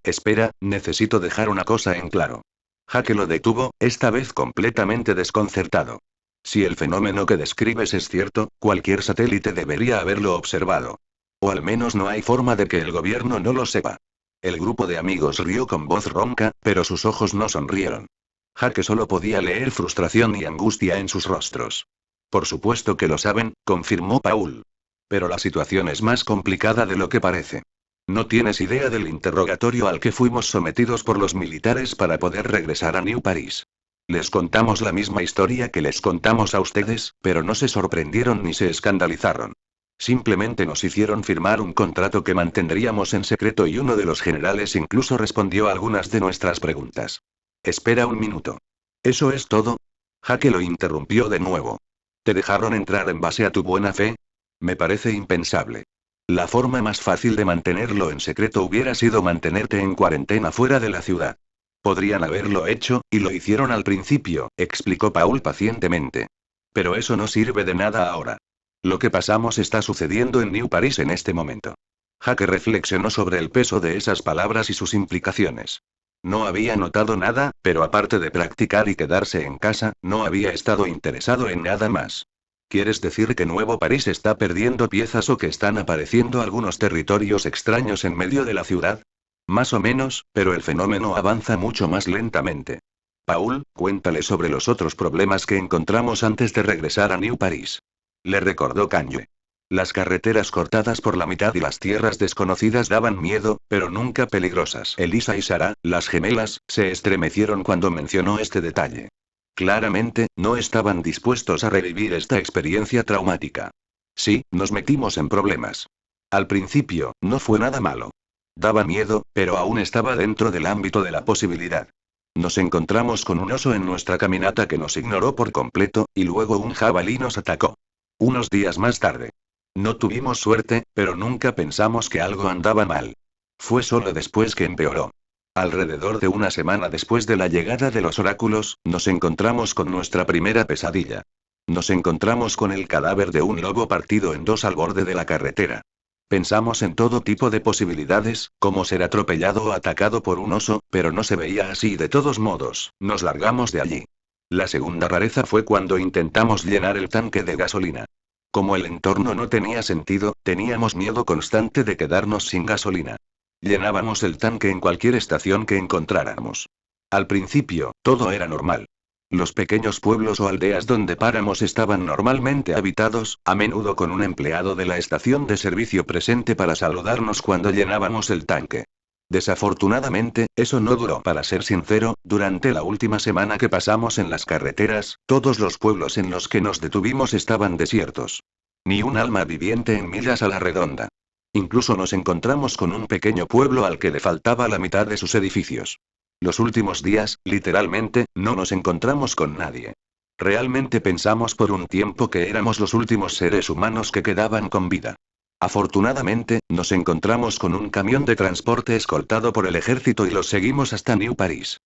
necesito dejar una cosa en claro. Hake lo detuvo, esta vez completamente desconcertado. Si el fenómeno que describes es cierto, cualquier satélite debería haberlo observado. O al menos no hay forma de que el gobierno no lo sepa. El grupo de amigos rió con voz ronca, pero sus ojos no sonrieron. Hake solo podía leer frustración y angustia en sus rostros. Por supuesto que lo saben, confirmó Paul. Pero la situación es más complicada de lo que parece. No tienes idea del interrogatorio al que fuimos sometidos por los militares para poder regresar a New Paris. Les contamos la misma historia que les contamos a ustedes, pero no se sorprendieron ni se escandalizaron. Simplemente nos hicieron firmar un contrato que mantendríamos en secreto y uno de los generales incluso respondió a algunas de nuestras preguntas. Espera un minuto. ¿Eso es todo? Hake lo interrumpió de nuevo. ¿Te dejaron entrar en base a tu buena fe? Me parece impensable. La forma más fácil de mantenerlo en secreto hubiera sido mantenerte en cuarentena fuera de la ciudad. Podrían haberlo hecho, y lo hicieron al principio, explicó Paul pacientemente. Pero eso no sirve de nada ahora. Lo que pasamos está sucediendo en New Paris en este momento. Hake reflexionó sobre el peso de esas palabras y sus implicaciones. No había notado nada, pero aparte de practicar y quedarse en casa, no había estado interesado en nada más. ¿Quieres decir que Nuevo París está perdiendo piezas o que están apareciendo algunos territorios extraños en medio de la ciudad? Más o menos, pero el fenómeno avanza mucho más lentamente. Paul, cuéntale sobre los otros problemas que encontramos antes de regresar a New Paris. Le recordó Kanye. Las carreteras cortadas por la mitad y las tierras desconocidas daban miedo, pero nunca peligrosas. Elisa y Sarah, las gemelas, se estremecieron cuando mencionó este detalle. Claramente, no estaban dispuestos a revivir esta experiencia traumática. Sí, nos metimos en problemas. Al principio, no fue nada malo. Daba miedo, pero aún estaba dentro del ámbito de la posibilidad. Nos encontramos con un oso en nuestra caminata que nos ignoró por completo, y luego un jabalí nos atacó. Unos días más tarde. No tuvimos suerte, pero nunca pensamos que algo andaba mal. Fue solo después que empeoró. Alrededor de una semana después de la llegada de los oráculos, nos encontramos con nuestra primera pesadilla. Nos encontramos con el cadáver de un lobo partido en dos al borde de la carretera. Pensamos en todo tipo de posibilidades, como ser atropellado o atacado por un oso, pero no se veía así de todos modos, nos largamos de allí. La segunda rareza fue cuando intentamos llenar el tanque de gasolina. Como el entorno no tenía sentido, teníamos miedo constante de quedarnos sin gasolina. Llenábamos el tanque en cualquier estación que encontráramos. Al principio, todo era normal. Los pequeños pueblos o aldeas donde páramos estaban normalmente habitados, a menudo con un empleado de la estación de servicio presente para saludarnos cuando llenábamos el tanque. Desafortunadamente, eso no duró. Para ser sincero, durante la última semana que pasamos en las carreteras, todos los pueblos en los que nos detuvimos estaban desiertos. Ni un alma viviente en millas a la redonda. Incluso nos encontramos con un pequeño pueblo al que le faltaba la mitad de sus edificios. Los últimos días, literalmente, no nos encontramos con nadie. Realmente pensamos por un tiempo que éramos los últimos seres humanos que quedaban con vida. Afortunadamente, nos encontramos con un camión de transporte escoltado por el ejército y los seguimos hasta New Paris.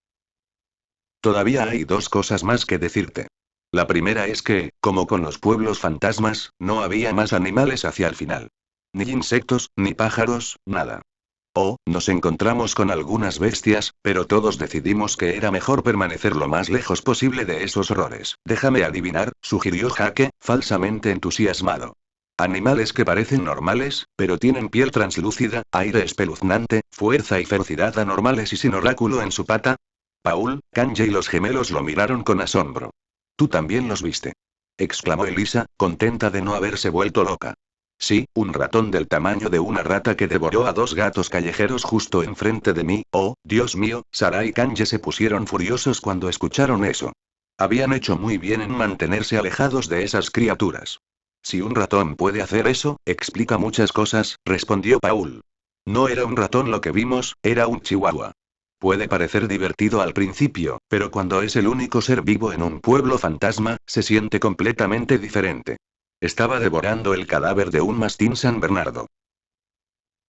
Todavía hay dos cosas más que decirte. La primera es que, como con los pueblos fantasmas, no había más animales hacia el final. Ni insectos, ni pájaros, nada. Nos encontramos con algunas bestias, pero todos decidimos que era mejor permanecer lo más lejos posible de esos horrores. Déjame adivinar, sugirió Hake, falsamente entusiasmado. Animales que parecen normales, pero tienen piel translúcida, aire espeluznante, fuerza y ferocidad anormales y sin oráculo en su pata. Paul, Kanye y los gemelos lo miraron con asombro. ¿Tú también los viste?, exclamó Elisa, contenta de no haberse vuelto loca. Sí, un ratón del tamaño de una rata que devoró a 2 gatos callejeros justo enfrente de mí. Oh, Dios mío, Sarah y Kanye se pusieron furiosos cuando escucharon eso. Habían hecho muy bien en mantenerse alejados de esas criaturas. Si un ratón puede hacer eso, explica muchas cosas, respondió Paul. No era un ratón lo que vimos, era un chihuahua. Puede parecer divertido al principio, pero cuando es el único ser vivo en un pueblo fantasma, se siente completamente diferente. Estaba devorando el cadáver de un mastín San Bernardo.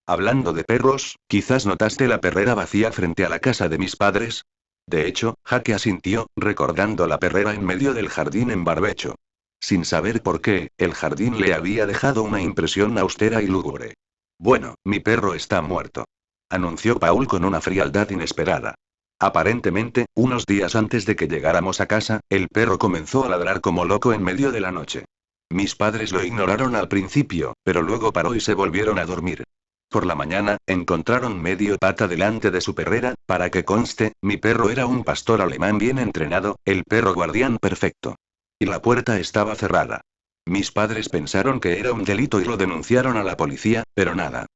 Hablando de perros, ¿quizás notaste la perrera vacía frente a la casa de mis padres? De hecho, Jake asintió, recordando la perrera en medio del jardín en barbecho. Sin saber por qué, el jardín le había dejado una impresión austera y lúgubre. Bueno, mi perro está muerto, anunció Paul con una frialdad inesperada. Aparentemente, unos días antes de que llegáramos a casa, el perro comenzó a ladrar como loco en medio de la noche. Mis padres lo ignoraron al principio, pero luego paró y se volvieron a dormir. Por la mañana, encontraron medio pata delante de su perrera. Para que conste, mi perro era un pastor alemán bien entrenado, el perro guardián perfecto. Y la puerta estaba cerrada. Mis padres pensaron que era un delito y lo denunciaron a la policía, pero nada.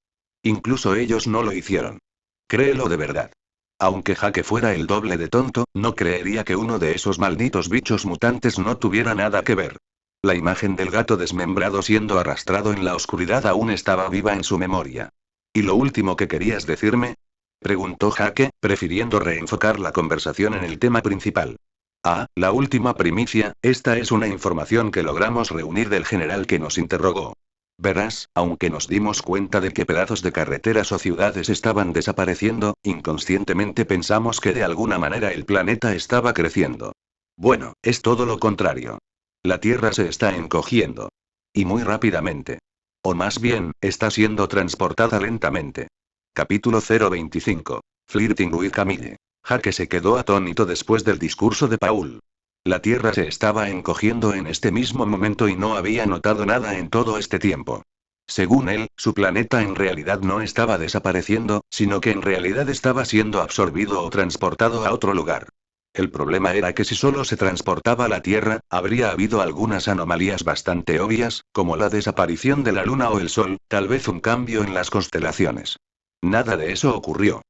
Incluso ellos no lo hicieron. Créelo de verdad. Aunque Jake fuera el doble de tonto, no creería que uno de esos malditos bichos mutantes no tuviera nada que ver. La imagen del gato desmembrado siendo arrastrado en la oscuridad aún estaba viva en su memoria. ¿Y lo último que querías decirme?, preguntó Jake, prefiriendo reenfocar la conversación en el tema principal. Ah, la última primicia, esta es una información que logramos reunir del general que nos interrogó. Verás, aunque nos dimos cuenta de que pedazos de carreteras o ciudades estaban desapareciendo, inconscientemente pensamos que de alguna manera el planeta estaba creciendo. Bueno, es todo lo contrario. La Tierra se está encogiendo. Y muy rápidamente. O más bien, está siendo transportada lentamente. Capítulo 025. Flirting with Camille. Jake se quedó atónito después del discurso de Paul. La Tierra se estaba encogiendo en este mismo momento y no había notado nada en todo este tiempo. Según él, su planeta en realidad no estaba desapareciendo, sino que en realidad estaba siendo absorbido o transportado a otro lugar. El problema era que si solo se transportaba la Tierra, habría habido algunas anomalías bastante obvias, como la desaparición de la Luna o el Sol, tal vez un cambio en las constelaciones. Nada de eso ocurrió.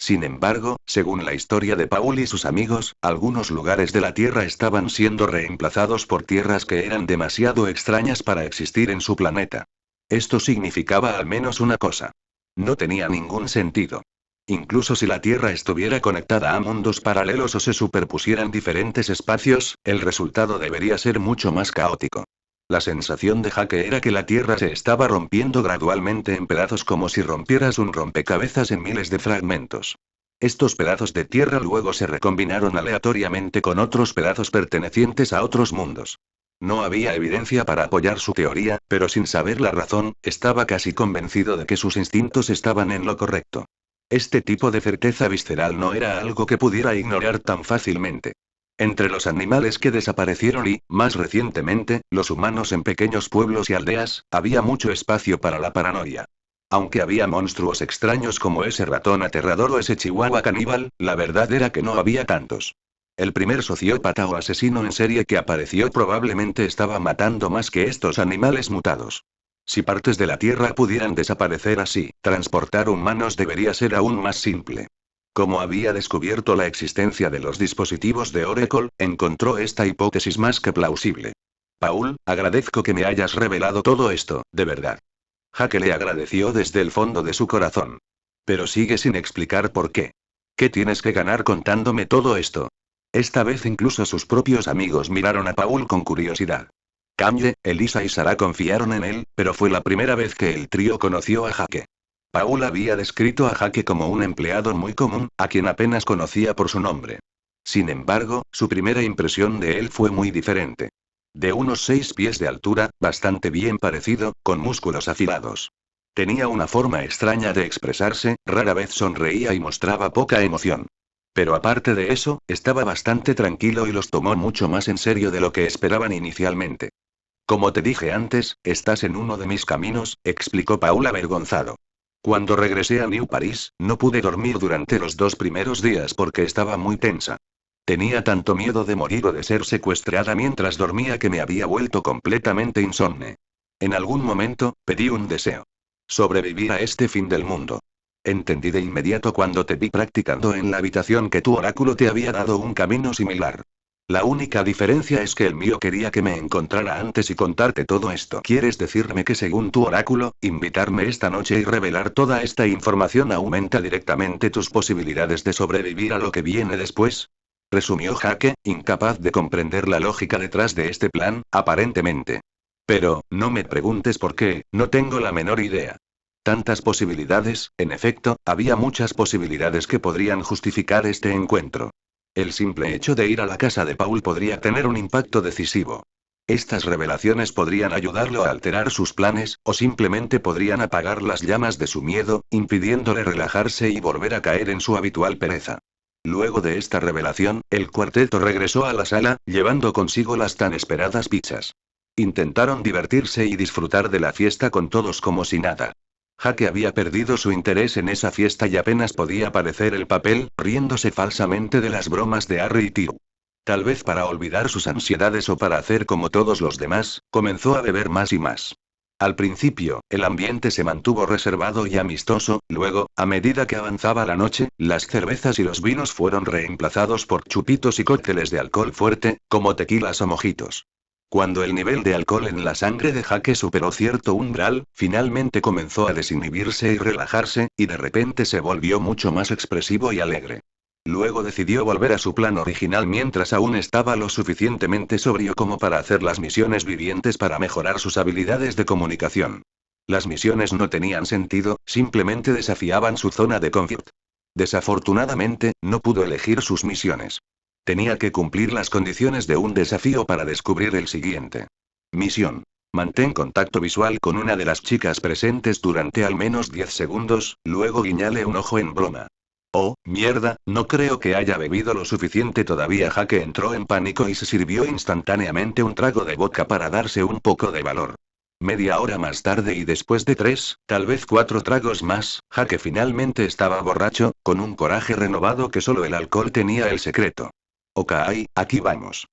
Sin embargo, según la historia de Paul y sus amigos, algunos lugares de la Tierra estaban siendo reemplazados por tierras que eran demasiado extrañas para existir en su planeta. Esto significaba al menos una cosa. No tenía ningún sentido. Incluso si la Tierra estuviera conectada a mundos paralelos o se superpusieran diferentes espacios, el resultado debería ser mucho más caótico. La sensación de Jake era que la Tierra se estaba rompiendo gradualmente en pedazos como si rompieras un rompecabezas en miles de fragmentos. Estos pedazos de Tierra luego se recombinaron aleatoriamente con otros pedazos pertenecientes a otros mundos. No había evidencia para apoyar su teoría, pero sin saber la razón, estaba casi convencido de que sus instintos estaban en lo correcto. Este tipo de certeza visceral no era algo que pudiera ignorar tan fácilmente. Entre los animales que desaparecieron y, más recientemente, los humanos en pequeños pueblos y aldeas, había mucho espacio para la paranoia. Aunque había monstruos extraños como ese ratón aterrador o ese chihuahua caníbal, la verdad era que no había tantos. El primer sociópata o asesino en serie que apareció probablemente estaba matando más que estos animales mutados. Si partes de la Tierra pudieran desaparecer así, transportar humanos debería ser aún más simple. Como había descubierto la existencia de los dispositivos de Oracle, encontró esta hipótesis más que plausible. Paul, agradezco que me hayas revelado todo esto, de verdad. Jake le agradeció desde el fondo de su corazón. Pero sigue sin explicar por qué. ¿Qué tienes que ganar contándome todo esto? Esta vez incluso sus propios amigos miraron a Paul con curiosidad. Kanye, Elisa y Sarah confiaron en él, pero fue la primera vez que el trío conoció a Jake. Paul había descrito a Jake como un empleado muy común, a quien apenas conocía por su nombre. Sin embargo, su primera impresión de él fue muy diferente. De unos 6 pies de altura, bastante bien parecido, con músculos afilados. Tenía una forma extraña de expresarse, rara vez sonreía y mostraba poca emoción. Pero aparte de eso, estaba bastante tranquilo y los tomó mucho más en serio de lo que esperaban inicialmente. Como te dije antes, estás en uno de mis caminos, explicó Paul avergonzado. Cuando regresé a New Paris, no pude dormir durante los 2 primeros días porque estaba muy tensa. Tenía tanto miedo de morir o de ser secuestrada mientras dormía que me había vuelto completamente insomne. En algún momento, pedí un deseo. Sobrevivir a este fin del mundo. Entendí de inmediato cuando te vi practicando en la habitación que tu oráculo te había dado un camino similar. La única diferencia es que el mío quería que me encontrara antes y contarte todo esto. ¿Quieres decirme que según tu oráculo, invitarme esta noche y revelar toda esta información aumenta directamente tus posibilidades de sobrevivir a lo que viene después? Resumió Jake, incapaz de comprender la lógica detrás de este plan, aparentemente. Pero, no me preguntes por qué, no tengo la menor idea. Tantas posibilidades, en efecto, había muchas posibilidades que podrían justificar este encuentro. El simple hecho de ir a la casa de Paul podría tener un impacto decisivo. Estas revelaciones podrían ayudarlo a alterar sus planes, o simplemente podrían apagar las llamas de su miedo, impidiéndole relajarse y volver a caer en su habitual pereza. Luego de esta revelación, el cuarteto regresó a la sala, llevando consigo las tan esperadas pizzas. Intentaron divertirse y disfrutar de la fiesta con todos como si nada. Jake había perdido su interés en esa fiesta y apenas podía parecer el papel, riéndose falsamente de las bromas de Harry y Tio. Tal vez para olvidar sus ansiedades o para hacer como todos los demás, comenzó a beber más y más. Al principio, el ambiente se mantuvo reservado y amistoso, luego, a medida que avanzaba la noche, las cervezas y los vinos fueron reemplazados por chupitos y cócteles de alcohol fuerte, como tequilas o mojitos. Cuando el nivel de alcohol en la sangre de Jake superó cierto umbral, finalmente comenzó a desinhibirse y relajarse, y de repente se volvió mucho más expresivo y alegre. Luego decidió volver a su plan original mientras aún estaba lo suficientemente sobrio como para hacer las misiones vivientes para mejorar sus habilidades de comunicación. Las misiones no tenían sentido, simplemente desafiaban su zona de confort. Desafortunadamente, no pudo elegir sus misiones. Tenía que cumplir las condiciones de un desafío para descubrir el siguiente. Misión. Mantén contacto visual con una de las chicas presentes durante al menos 10 segundos, luego guiñale un ojo en broma. Oh, mierda, no creo que haya bebido lo suficiente todavía. Jake entró en pánico y se sirvió instantáneamente un trago de vodka para darse un poco de valor. Media hora más tarde y después de 3, tal vez 4 tragos más, Jake finalmente estaba borracho, con un coraje renovado que solo el alcohol tenía el secreto. Ok, aquí vamos.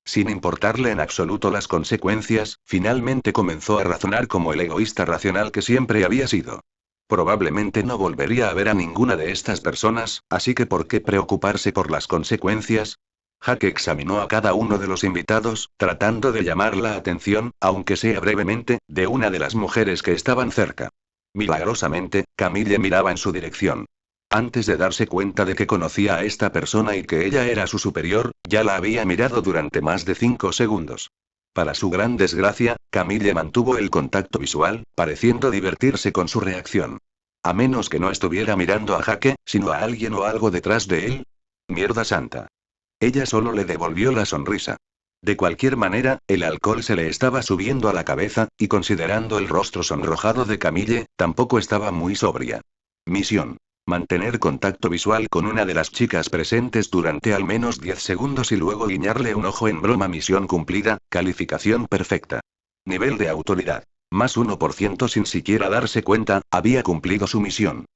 Sin importarle en absoluto las consecuencias, finalmente comenzó a razonar como el egoísta racional que siempre había sido. Probablemente no volvería a ver a ninguna de estas personas, así que ¿por qué preocuparse por las consecuencias? Jake examinó a cada uno de los invitados, tratando de llamar la atención, aunque sea brevemente, de una de las mujeres que estaban cerca. Milagrosamente, Camille miraba en su dirección. Antes de darse cuenta de que conocía a esta persona y que ella era su superior, ya la había mirado durante más de 5 segundos. Para su gran desgracia, Camille mantuvo el contacto visual, pareciendo divertirse con su reacción. A menos que no estuviera mirando a Jake, sino a alguien o algo detrás de él. Mierda santa. Ella solo le devolvió la sonrisa. De cualquier manera, el alcohol se le estaba subiendo a la cabeza, y considerando el rostro sonrojado de Camille, tampoco estaba muy sobria. Misión. Mantener contacto visual con una de las chicas presentes durante al menos 10 segundos y luego guiñarle un ojo en broma. Misión cumplida, calificación perfecta. Nivel de autoridad. Más 1% sin siquiera darse cuenta, había cumplido su misión.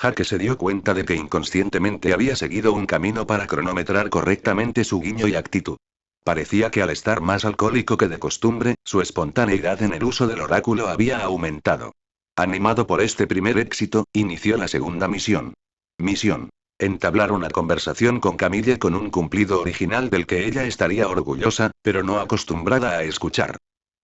Jake se dio cuenta de que inconscientemente había seguido un camino para cronometrar correctamente su guiño y actitud. Parecía que al estar más alcohólico que de costumbre, su espontaneidad en el uso del oráculo había aumentado. Animado por este primer éxito, inició la segunda misión. Misión. Entablar una conversación con Camille con un cumplido original del que ella estaría orgullosa, pero no acostumbrada a escuchar.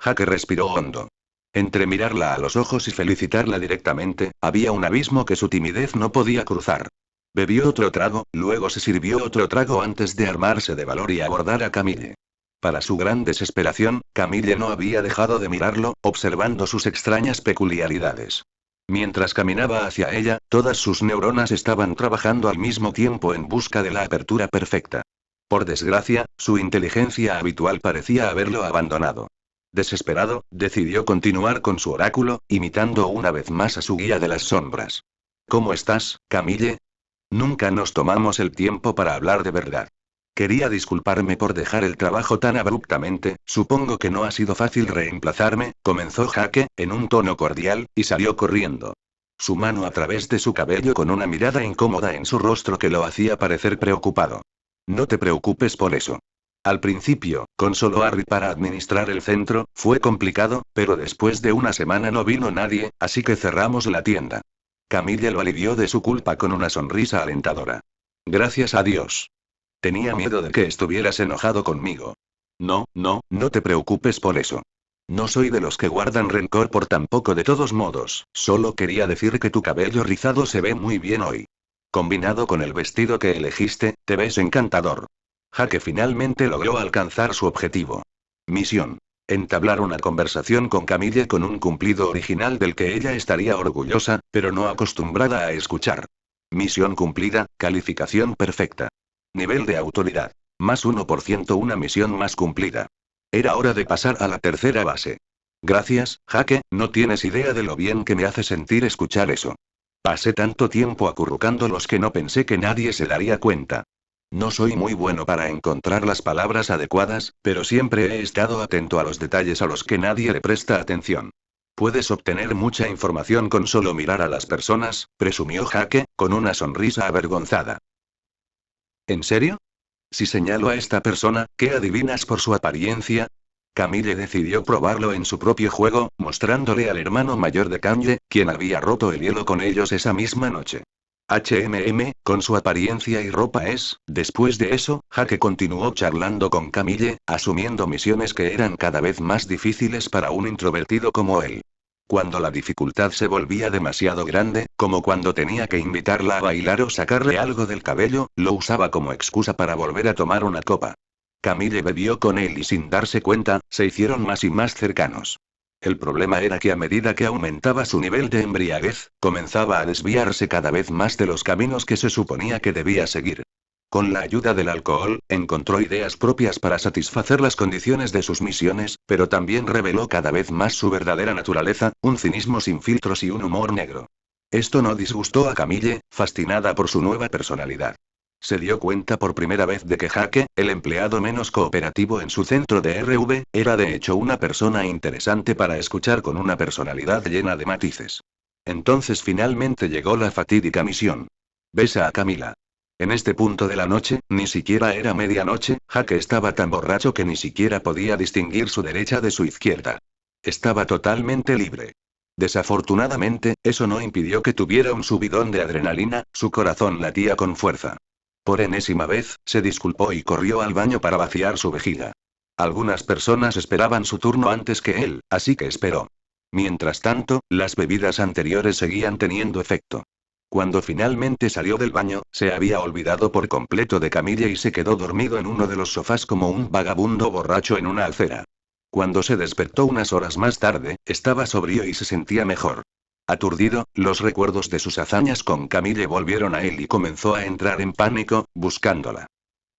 Jake respiró hondo. Entre mirarla a los ojos y felicitarla directamente, había un abismo que su timidez no podía cruzar. Bebió otro trago, luego se sirvió otro trago antes de armarse de valor y abordar a Camille. Para su gran desesperación, Camille no había dejado de mirarlo, observando sus extrañas peculiaridades. Mientras caminaba hacia ella, todas sus neuronas estaban trabajando al mismo tiempo en busca de la apertura perfecta. Por desgracia, su inteligencia habitual parecía haberlo abandonado. Desesperado, decidió continuar con su oráculo, imitando una vez más a su guía de las sombras. ¿Cómo estás, Camille? Nunca nos tomamos el tiempo para hablar de verdad. Quería disculparme por dejar el trabajo tan abruptamente, supongo que no ha sido fácil reemplazarme, comenzó Jake, en un tono cordial, y salió corriendo. Su mano a través de su cabello con una mirada incómoda en su rostro que lo hacía parecer preocupado. No te preocupes por eso. Al principio, con solo Harry para administrar el centro, fue complicado, pero después de una semana no vino nadie, así que cerramos la tienda. Camille lo alivió de su culpa con una sonrisa alentadora. Gracias a Dios. Tenía miedo de que estuvieras enojado conmigo. No te preocupes por eso. No soy de los que guardan rencor por tan poco de todos modos, solo quería decir que tu cabello rizado se ve muy bien hoy. Combinado con el vestido que elegiste, te ves encantador. Jake finalmente logró alcanzar su objetivo. Misión. Entablar una conversación con Camille con un cumplido original del que ella estaría orgullosa, pero no acostumbrada a escuchar. Misión cumplida, calificación perfecta. Nivel de autoridad. Más 1%, una misión más cumplida. Era hora de pasar a la tercera base. Gracias, Jake, no tienes idea de lo bien que me hace sentir escuchar eso. Pasé tanto tiempo acurrucándolos que no pensé que nadie se daría cuenta. No soy muy bueno para encontrar las palabras adecuadas, pero siempre he estado atento a los detalles a los que nadie le presta atención. Puedes obtener mucha información con solo mirar a las personas, presumió Jake, con una sonrisa avergonzada. ¿En serio? Si señalo a esta persona, ¿qué adivinas por su apariencia? Camille decidió probarlo en su propio juego, mostrándole al hermano mayor de Kanye, quien había roto el hielo con ellos esa misma noche. Con su apariencia y ropa es. Después de eso, Jake continuó charlando con Camille, asumiendo misiones que eran cada vez más difíciles para un introvertido como él. Cuando la dificultad se volvía demasiado grande, como cuando tenía que invitarla a bailar o sacarle algo del cabello, lo usaba como excusa para volver a tomar una copa. Camille bebió con él y sin darse cuenta, se hicieron más y más cercanos. El problema era que a medida que aumentaba su nivel de embriaguez, comenzaba a desviarse cada vez más de los caminos que se suponía que debía seguir. Con la ayuda del alcohol, encontró ideas propias para satisfacer las condiciones de sus misiones, pero también reveló cada vez más su verdadera naturaleza, un cinismo sin filtros y un humor negro. Esto no disgustó a Camille, fascinada por su nueva personalidad. Se dio cuenta por primera vez de que Jake, el empleado menos cooperativo en su centro de RV, era de hecho una persona interesante para escuchar con una personalidad llena de matices. Entonces finalmente llegó la fatídica misión. Besa a Camila. En este punto de la noche, ni siquiera era medianoche, Jake estaba tan borracho que ni siquiera podía distinguir su derecha de su izquierda. Estaba totalmente libre. Desafortunadamente, eso no impidió que tuviera un subidón de adrenalina, su corazón latía con fuerza. Por enésima vez, se disculpó y corrió al baño para vaciar su vejiga. Algunas personas esperaban su turno antes que él, así que esperó. Mientras tanto, las bebidas anteriores seguían teniendo efecto. Cuando finalmente salió del baño, se había olvidado por completo de Camille y se quedó dormido en uno de los sofás como un vagabundo borracho en una acera. Cuando se despertó unas horas más tarde, estaba sobrio y se sentía mejor. Aturdido, los recuerdos de sus hazañas con Camille volvieron a él y comenzó a entrar en pánico, buscándola.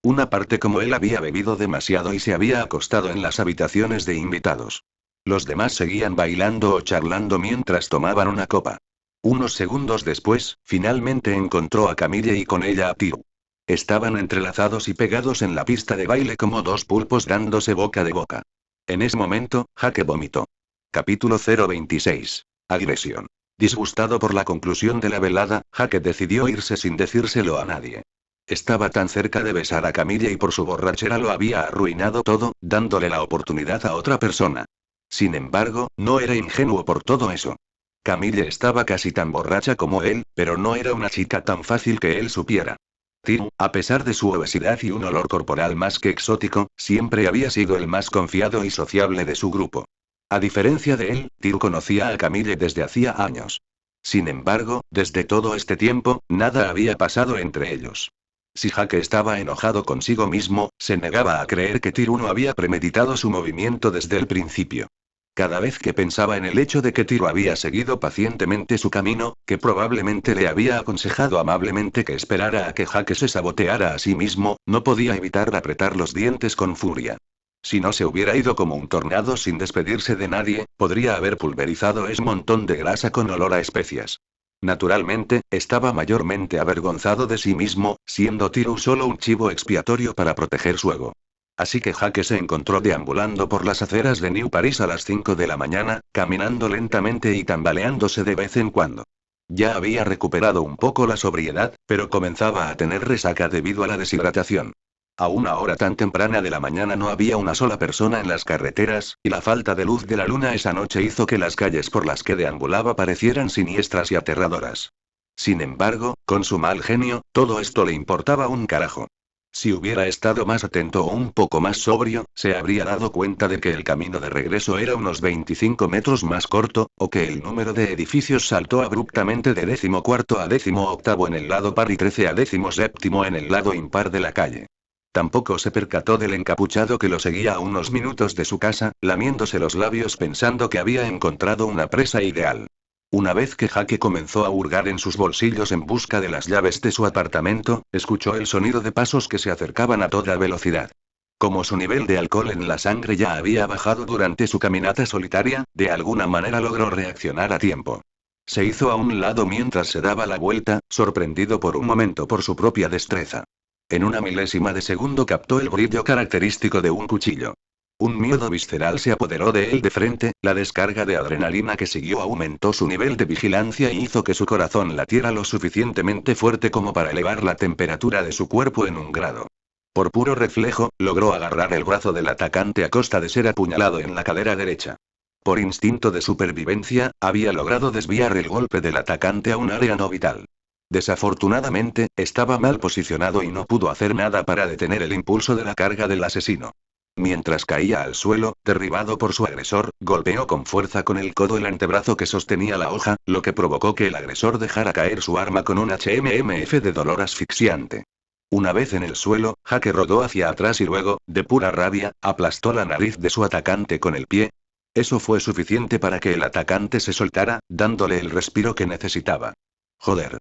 Una parte como él había bebido demasiado y se había acostado en las habitaciones de invitados. Los demás seguían bailando o charlando mientras tomaban una copa. Unos segundos después, finalmente encontró a Camille y con ella a Tiro. Estaban entrelazados y pegados en la pista de baile como dos pulpos dándose boca de boca. En ese momento, Jake vomitó. Capítulo 026. Agresión. Disgustado por la conclusión de la velada, Jake decidió irse sin decírselo a nadie. Estaba tan cerca de besar a Camille y por su borrachera lo había arruinado todo, dándole la oportunidad a otra persona. Sin embargo, no era ingenuo por todo eso. Camille estaba casi tan borracha como él, pero no era una chica tan fácil que él supiera. Tim, a pesar de su obesidad y un olor corporal más que exótico, siempre había sido el más confiado y sociable de su grupo. A diferencia de él, Tim conocía a Camille desde hacía años. Sin embargo, desde todo este tiempo, nada había pasado entre ellos. Si Jake estaba enojado consigo mismo, se negaba a creer que Tiro no había premeditado su movimiento desde el principio. Cada vez que pensaba en el hecho de que Tiro había seguido pacientemente su camino, que probablemente le había aconsejado amablemente que esperara a que Jake se saboteara a sí mismo, no podía evitar apretar los dientes con furia. Si no se hubiera ido como un tornado sin despedirse de nadie, podría haber pulverizado ese montón de grasa con olor a especias. Naturalmente, estaba mayormente avergonzado de sí mismo, siendo Tiro solo un chivo expiatorio para proteger su ego. Así que Jake se encontró deambulando por las aceras de New Paris a las 5 de la mañana, caminando lentamente y tambaleándose de vez en cuando. Ya había recuperado un poco la sobriedad, pero comenzaba a tener resaca debido a la deshidratación. A una hora tan temprana de la mañana no había una sola persona en las carreteras, y la falta de luz de la luna esa noche hizo que las calles por las que deambulaba parecieran siniestras y aterradoras. Sin embargo, con su mal genio, todo esto le importaba un carajo. Si hubiera estado más atento o un poco más sobrio, se habría dado cuenta de que el camino de regreso era unos 25 metros más corto, o que el número de edificios saltó abruptamente de 14º a 18º en el lado par y 13 a 17º en el lado impar de la calle. Tampoco se percató del encapuchado que lo seguía a unos minutos de su casa, lamiéndose los labios pensando que había encontrado una presa ideal. Una vez que Jake comenzó a hurgar en sus bolsillos en busca de las llaves de su apartamento, escuchó el sonido de pasos que se acercaban a toda velocidad. Como su nivel de alcohol en la sangre ya había bajado durante su caminata solitaria, de alguna manera logró reaccionar a tiempo. Se hizo a un lado mientras se daba la vuelta, sorprendido por un momento por su propia destreza. En una milésima de segundo captó el brillo característico de un cuchillo. Un miedo visceral se apoderó de él de frente, la descarga de adrenalina que siguió aumentó su nivel de vigilancia y hizo que su corazón latiera lo suficientemente fuerte como para elevar la temperatura de su cuerpo en 1 grado. Por puro reflejo, logró agarrar el brazo del atacante a costa de ser apuñalado en la cadera derecha. Por instinto de supervivencia, había logrado desviar el golpe del atacante a un área no vital. Desafortunadamente, estaba mal posicionado y no pudo hacer nada para detener el impulso de la carga del asesino. Mientras caía al suelo, derribado por su agresor, golpeó con fuerza con el codo el antebrazo que sostenía la hoja, lo que provocó que el agresor dejara caer su arma con un HMMF de dolor asfixiante. Una vez en el suelo, Jake rodó hacia atrás y luego, de pura rabia, aplastó la nariz de su atacante con el pie. Eso fue suficiente para que el atacante se soltara, dándole el respiro que necesitaba. Joder.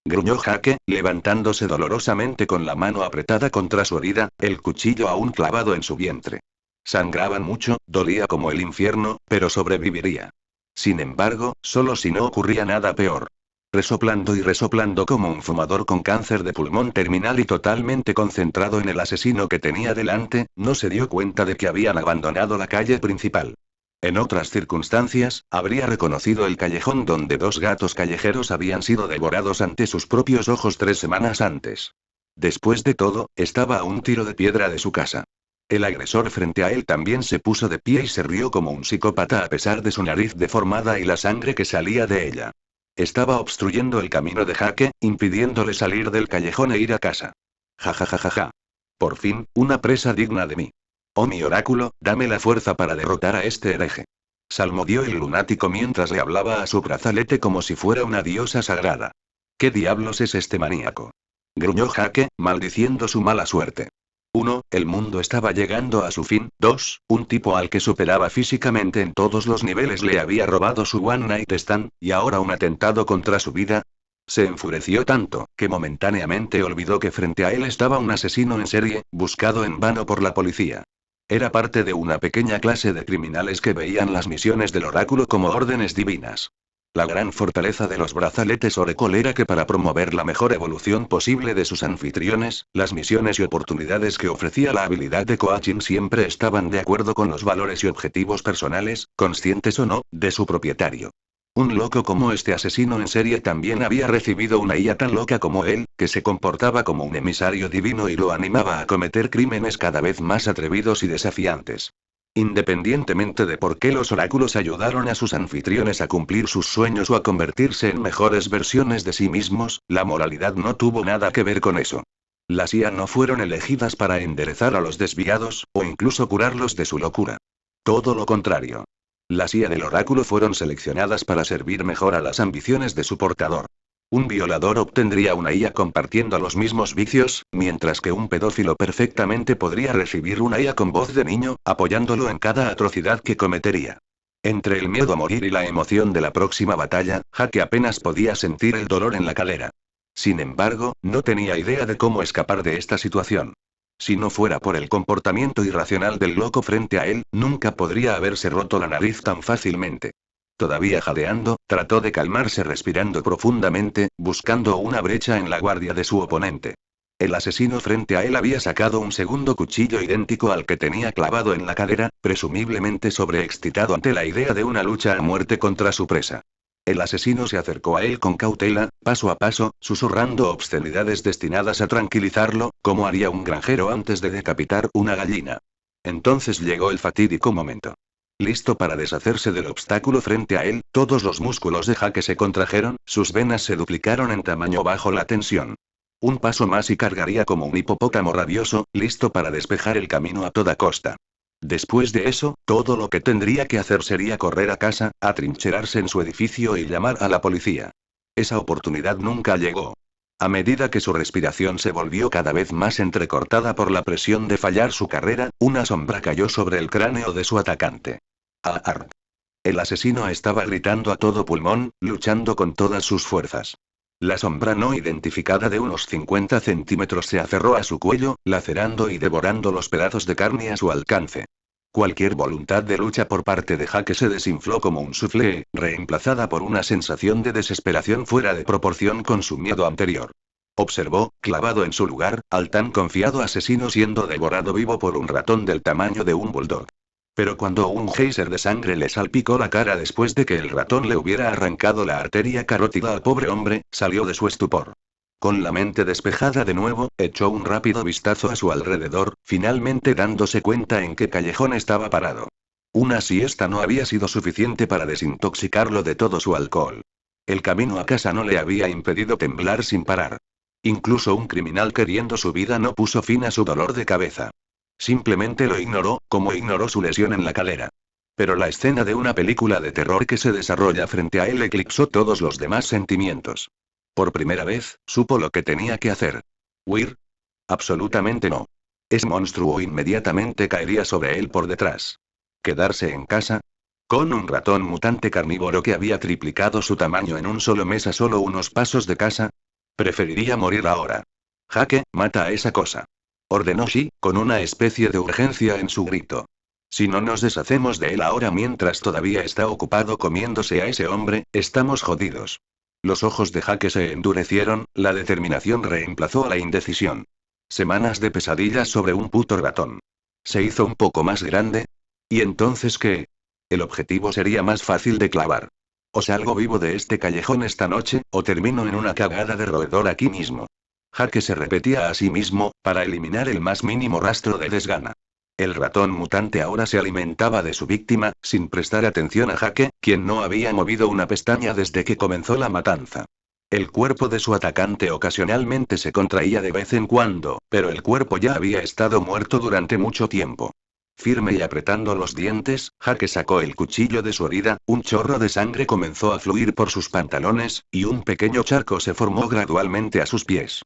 Gruñó Jake, levantándose dolorosamente con la mano apretada contra su herida, el cuchillo aún clavado en su vientre. Sangraban mucho, dolía como el infierno, pero sobreviviría. Sin embargo, solo si no ocurría nada peor. Resoplando y resoplando como un fumador con cáncer de pulmón terminal y totalmente concentrado en el asesino que tenía delante, no se dio cuenta de que habían abandonado la calle principal. En otras circunstancias, habría reconocido el callejón donde 2 gatos callejeros habían sido devorados ante sus propios ojos 3 semanas antes. Después de todo, estaba a un tiro de piedra de su casa. El agresor frente a él también se puso de pie y se rió como un psicópata a pesar de su nariz deformada y la sangre que salía de ella. Estaba obstruyendo el camino de Jake, impidiéndole salir del callejón e ir a casa. Ja ja ja ja ja. Por fin, una presa digna de mí. Oh mi oráculo, dame la fuerza para derrotar a este hereje. Salmodió el lunático mientras le hablaba a su brazalete como si fuera una diosa sagrada. ¿Qué diablos es este maníaco? Gruñó Jake, maldiciendo su mala suerte. 1. El mundo estaba llegando a su fin. 2. Un tipo al que superaba físicamente en todos los niveles le había robado su One Night Stand, y ahora un atentado contra su vida. Se enfureció tanto, que momentáneamente olvidó que frente a él estaba un asesino en serie, buscado en vano por la policía. Era parte de una pequeña clase de criminales que veían las misiones del oráculo como órdenes divinas. La gran fortaleza de los brazaletes Oracle era que para promover la mejor evolución posible de sus anfitriones, las misiones y oportunidades que ofrecía la habilidad de coaching siempre estaban de acuerdo con los valores y objetivos personales, conscientes o no, de su propietario. Un loco como este asesino en serie también había recibido una IA tan loca como él, que se comportaba como un emisario divino y lo animaba a cometer crímenes cada vez más atrevidos y desafiantes. Independientemente de por qué los oráculos ayudaron a sus anfitriones a cumplir sus sueños o a convertirse en mejores versiones de sí mismos, la moralidad no tuvo nada que ver con eso. Las IA no fueron elegidas para enderezar a los desviados, o incluso curarlos de su locura. Todo lo contrario. Las IA del oráculo fueron seleccionadas para servir mejor a las ambiciones de su portador. Un violador obtendría una IA compartiendo los mismos vicios, mientras que un pedófilo perfectamente podría recibir una IA con voz de niño, apoyándolo en cada atrocidad que cometería. Entre el miedo a morir y la emoción de la próxima batalla, Jake apenas podía sentir el dolor en la cadera. Sin embargo, no tenía idea de cómo escapar de esta situación. Si no fuera por el comportamiento irracional del loco frente a él, nunca podría haberse roto la nariz tan fácilmente. Todavía jadeando, trató de calmarse respirando profundamente, buscando una brecha en la guardia de su oponente. El asesino frente a él había sacado un segundo cuchillo idéntico al que tenía clavado en la cadera, presumiblemente sobreexcitado ante la idea de una lucha a muerte contra su presa. El asesino se acercó a él con cautela, paso a paso, susurrando obscenidades destinadas a tranquilizarlo, como haría un granjero antes de decapitar una gallina. Entonces llegó el fatídico momento. Listo para deshacerse del obstáculo frente a él, todos los músculos de Jake se contrajeron, sus venas se duplicaron en tamaño bajo la tensión. Un paso más y cargaría como un hipopótamo rabioso, listo para despejar el camino a toda costa. Después de eso, todo lo que tendría que hacer sería correr a casa, atrincherarse en su edificio y llamar a la policía. Esa oportunidad nunca llegó. A medida que su respiración se volvió cada vez más entrecortada por la presión de fallar su carrera, una sombra cayó sobre el cráneo de su atacante. ¡Ah! El asesino estaba gritando a todo pulmón, luchando con todas sus fuerzas. La sombra no identificada de unos 50 centímetros se aferró a su cuello, lacerando y devorando los pedazos de carne a su alcance. Cualquier voluntad de lucha por parte de Jake se desinfló como un soufflé, reemplazada por una sensación de desesperación fuera de proporción con su miedo anterior. Observó, clavado en su lugar, al tan confiado asesino siendo devorado vivo por un ratón del tamaño de un bulldog. Pero cuando un geyser de sangre le salpicó la cara después de que el ratón le hubiera arrancado la arteria carótida al pobre hombre, salió de su estupor. Con la mente despejada de nuevo, echó un rápido vistazo a su alrededor, finalmente dándose cuenta en qué callejón estaba parado. Una siesta no había sido suficiente para desintoxicarlo de todo su alcohol. El camino a casa no le había impedido temblar sin parar. Incluso un criminal queriendo su vida no puso fin a su dolor de cabeza. Simplemente lo ignoró, como ignoró su lesión en la cadera. Pero la escena de una película de terror que se desarrolla frente a él eclipsó todos los demás sentimientos. Por primera vez, supo lo que tenía que hacer. ¿Huir? Absolutamente no. Ese monstruo inmediatamente caería sobre él por detrás. ¿Quedarse en casa? Con un ratón mutante carnívoro que había triplicado su tamaño en un solo mes a solo unos pasos de casa. Preferiría morir ahora. Jake, mata a esa cosa. Ordenó Shi, con una especie de urgencia en su grito. Si no nos deshacemos de él ahora mientras todavía está ocupado comiéndose a ese hombre, estamos jodidos. Los ojos de Jake se endurecieron, la determinación reemplazó a la indecisión. Semanas de pesadillas sobre un puto ratón. Se hizo un poco más grande. ¿Y entonces qué? El objetivo sería más fácil de clavar. O salgo vivo de este callejón esta noche, o termino en una cagada de roedor aquí mismo. Jake se repetía a sí mismo, para eliminar el más mínimo rastro de desgana. El ratón mutante ahora se alimentaba de su víctima, sin prestar atención a Jake, quien no había movido una pestaña desde que comenzó la matanza. El cuerpo de su atacante ocasionalmente se contraía de vez en cuando, pero el cuerpo ya había estado muerto durante mucho tiempo. Firme y apretando los dientes, Jake sacó el cuchillo de su herida, un chorro de sangre comenzó a fluir por sus pantalones, y un pequeño charco se formó gradualmente a sus pies.